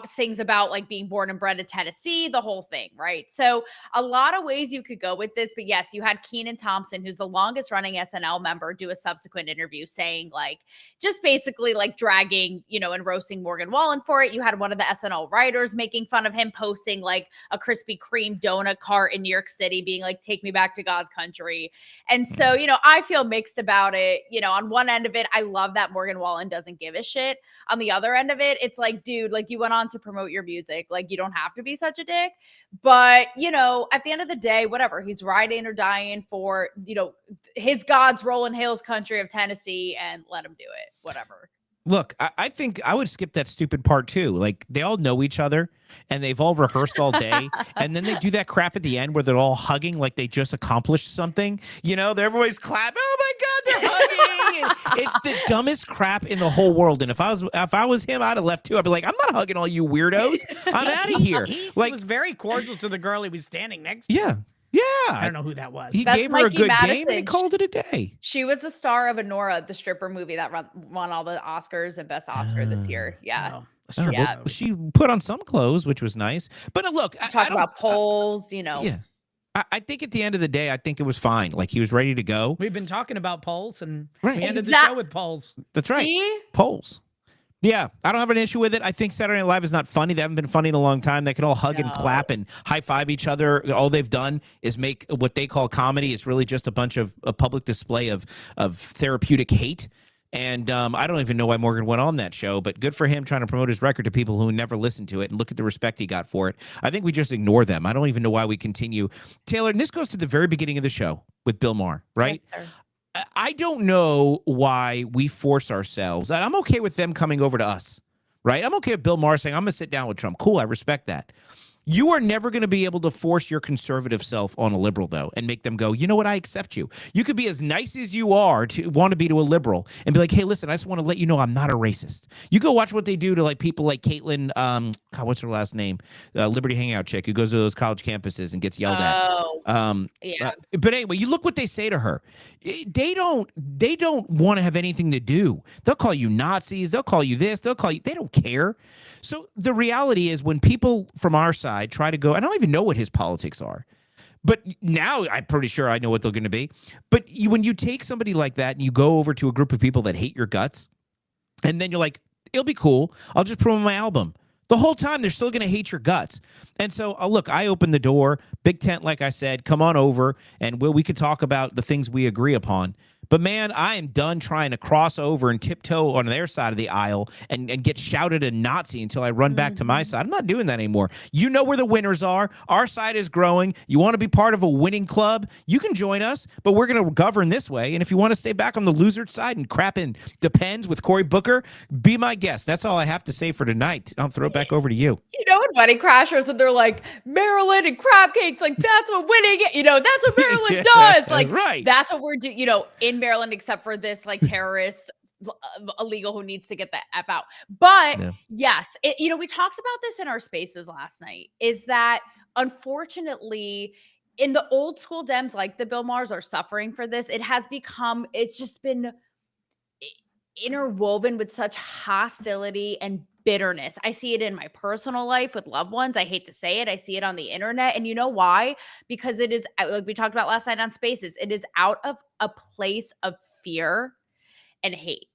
sings about like being born and bred in Tennessee, the whole thing, right? So a lot of ways you could go with this. But yes, you had Kenan Thompson, who's the longest running SNL member, do a subsequent interview saying like, just basically like dragging, and roasting Morgan Wallen for it. You had one of the SNL writers making fun of him, posting like a Krispy Kreme donut cart in New York City, being like, "Take me back to God's country." And so, I feel mixed about it. On one end of it, I love that Morgan Wallen doesn't give a shit. On the other end of it, it's like, dude, like you went on to promote your music. Like you don't have to be such a dick. But, at the end of the day, whatever, he's riding or dying for, his God's rolling hills country of Tennessee, and let him do it. Whatever. Look, I think I would skip that stupid part too. Like they all know each other and they've all rehearsed all day. And then they do that crap at the end where they're all hugging like they just accomplished something. Everybody's clapping. Oh my God, they're hugging. It's the dumbest crap in the whole world. And if I was him, I'd have left too. I'd be like, I'm not hugging all you weirdos. I'm out of here. He was very cordial to the girl he was standing next to. Yeah. Yeah. I don't know who that was. He gave her a good game and he called it a day. She was the star of Anora, the stripper movie that won all the Oscars and Best Oscar this year. Yeah. She put on some clothes, which was nice. But look, talk about polls, Yeah. I think at the end of the day, I think it was fine. Like he was ready to go. We've been talking about polls and we ended the show with polls. That's right. Polls. Yeah, I don't have an issue with it. I think Saturday Night Live is not funny. They haven't been funny in a long time. They can all hug and clap and high-five each other. All they've done is make what they call comedy. It's really just a bunch of a public display of therapeutic hate. And I don't even know why Morgan went on that show, but good for him trying to promote his record to people who never listened to it, and look at the respect he got for it. I think we just ignore them. I don't even know why we continue. Taylor, and this goes to the very beginning of the show with Bill Maher, right? Yes, sir. I don't know why we force ourselves. And I'm okay with them coming over to us, right? I'm okay with Bill Maher saying, I'm going to sit down with Trump. Cool, I respect that. You are never going to be able to force your conservative self on a liberal, though, and make them go, you know what, I accept you. You could be as nice as you are to want to be to a liberal and be like, hey, listen, I just want to let you know I'm not a racist. You go watch what they do to like people like Caitlin, what's her last name? Liberty Hangout chick who goes to those college campuses and gets yelled at. Yeah. But anyway, you look what they say to her. They don't want to have anything to do. They'll call you Nazis. They'll call you this. They'll call you. They don't care. So the reality is when people from our side try to go, I don't even know what his politics are, But now I'm pretty sure I know what they're going to be. But when you take somebody like that and you go over to a group of people that hate your guts, and then you're like, it'll be cool. I'll just promote my album. The whole time, they're still going to hate your guts. And so, look, I opened the door. Big tent, like I said, come on over, and we could talk about the things we agree upon. But, man, I am done trying to cross over and tiptoe on their side of the aisle and get shouted a Nazi until I run back to my side. I'm not doing that anymore. You know where the winners are. Our side is growing. You want to be part of a winning club? You can join us, but we're going to govern this way. And if you want to stay back on the loser side and crap in Depends with Cory Booker, be my guest. That's all I have to say for tonight. I'll throw it back over to you. You know, in Wedding Crashers, when they're like, Maryland and crab cakes, like, that's what winning, that's what Maryland does. Like, right. That's what we're doing, in Maryland, except for this, like, terrorist illegal who needs to get the F out. But yes, we talked about this in our spaces last night, is that unfortunately, in the old school Dems, like the Bill Maher's, are suffering for this. It's just been interwoven with such hostility and bitterness. I see it in my personal life with loved ones. I hate to say it. I see it on the internet. And you know why? Because it is, like we talked about last night on Spaces, it is out of a place of fear and hate.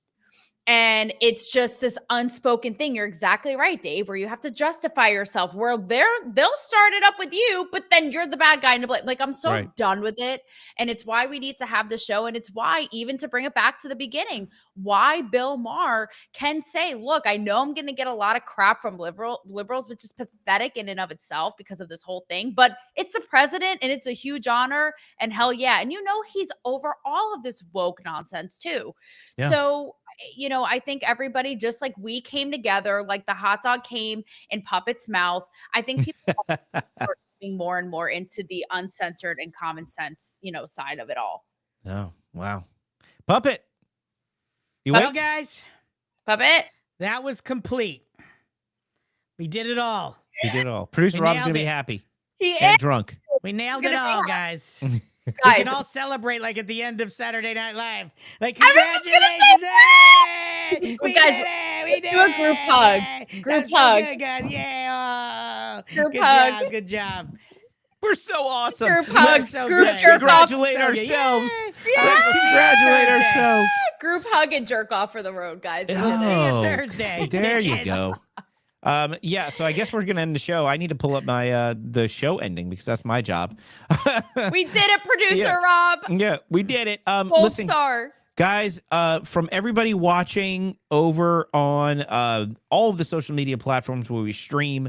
And it's just this unspoken thing. You're exactly right, Dave, where you have to justify yourself, where they'll start it up with you, but then you're the bad guy. Like, I'm so done with it. And it's why we need to have the show. And it's why, even to bring it back to the beginning, why Bill Maher can say, look, I know I'm going to get a lot of crap from liberals, which is pathetic in and of itself because of this whole thing, but it's the president and it's a huge honor, and hell yeah. And he's over all of this woke nonsense too. Yeah. So, I think everybody, just like we came together, like the hot dog came in Puppet's mouth. I think people are getting more and more into the uncensored and common sense, side of it all. Oh, wow. Puppet. Well, guys. Puppet. That was complete. We did it all. We did it all. Producer Rob's going to be happy. He and drunk. We nailed it all, guys. We can all celebrate like at the end of Saturday Night Live. Like, congratulations! We guys, did it! We let's did do a group hug. Group hug. So good, guys. Yeah. Group good hug. job. Good job. We're so awesome. Group hug. So Group jerk off. Congratulate ourselves. Let's congratulate ourselves. Group hug and jerk off for the road, guys. See you Thursday. There you go. So I guess we're gonna end the show. I need to pull up my the show ending because that's my job. We did it, producer Rob. Yeah, we did it. Gold star. Guys, from everybody watching over on all of the social media platforms where we stream,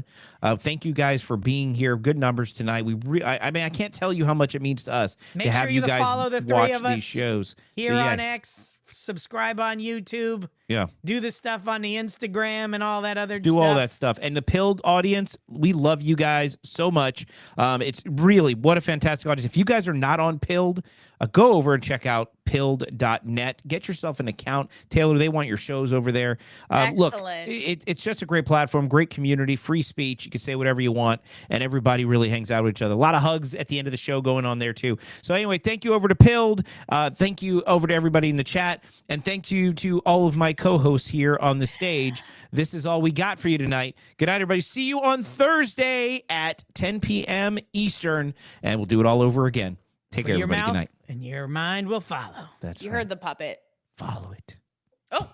thank you guys for being here. Good numbers tonight. I can't tell you how much it means to us to have you guys follow the three watch of us these shows. Here on X, subscribe on YouTube. Yeah. Do the stuff on the Instagram and all that other stuff. Do all that stuff. And the Pilled audience, we love you guys so much. It's really, what a fantastic audience. If you guys are not on Pilled, go over and check out pilled.net. Get yourself an account. Taylor, they want your shows over there. Look, it's just a great platform, great community, free speech. You can say whatever you want, and everybody really hangs out with each other. A lot of hugs at the end of the show going on there, too. So anyway, thank you over to Pilled. Thank you over to everybody in the chat. And thank you to all of my co-hosts here on the stage. This is all we got for you tonight. Good night, everybody. See you on Thursday at 10 p.m. Eastern, and we'll do it all over again. Take care, everybody. Good night. And your mind will follow. That's you heard the puppet. Follow it. Oh.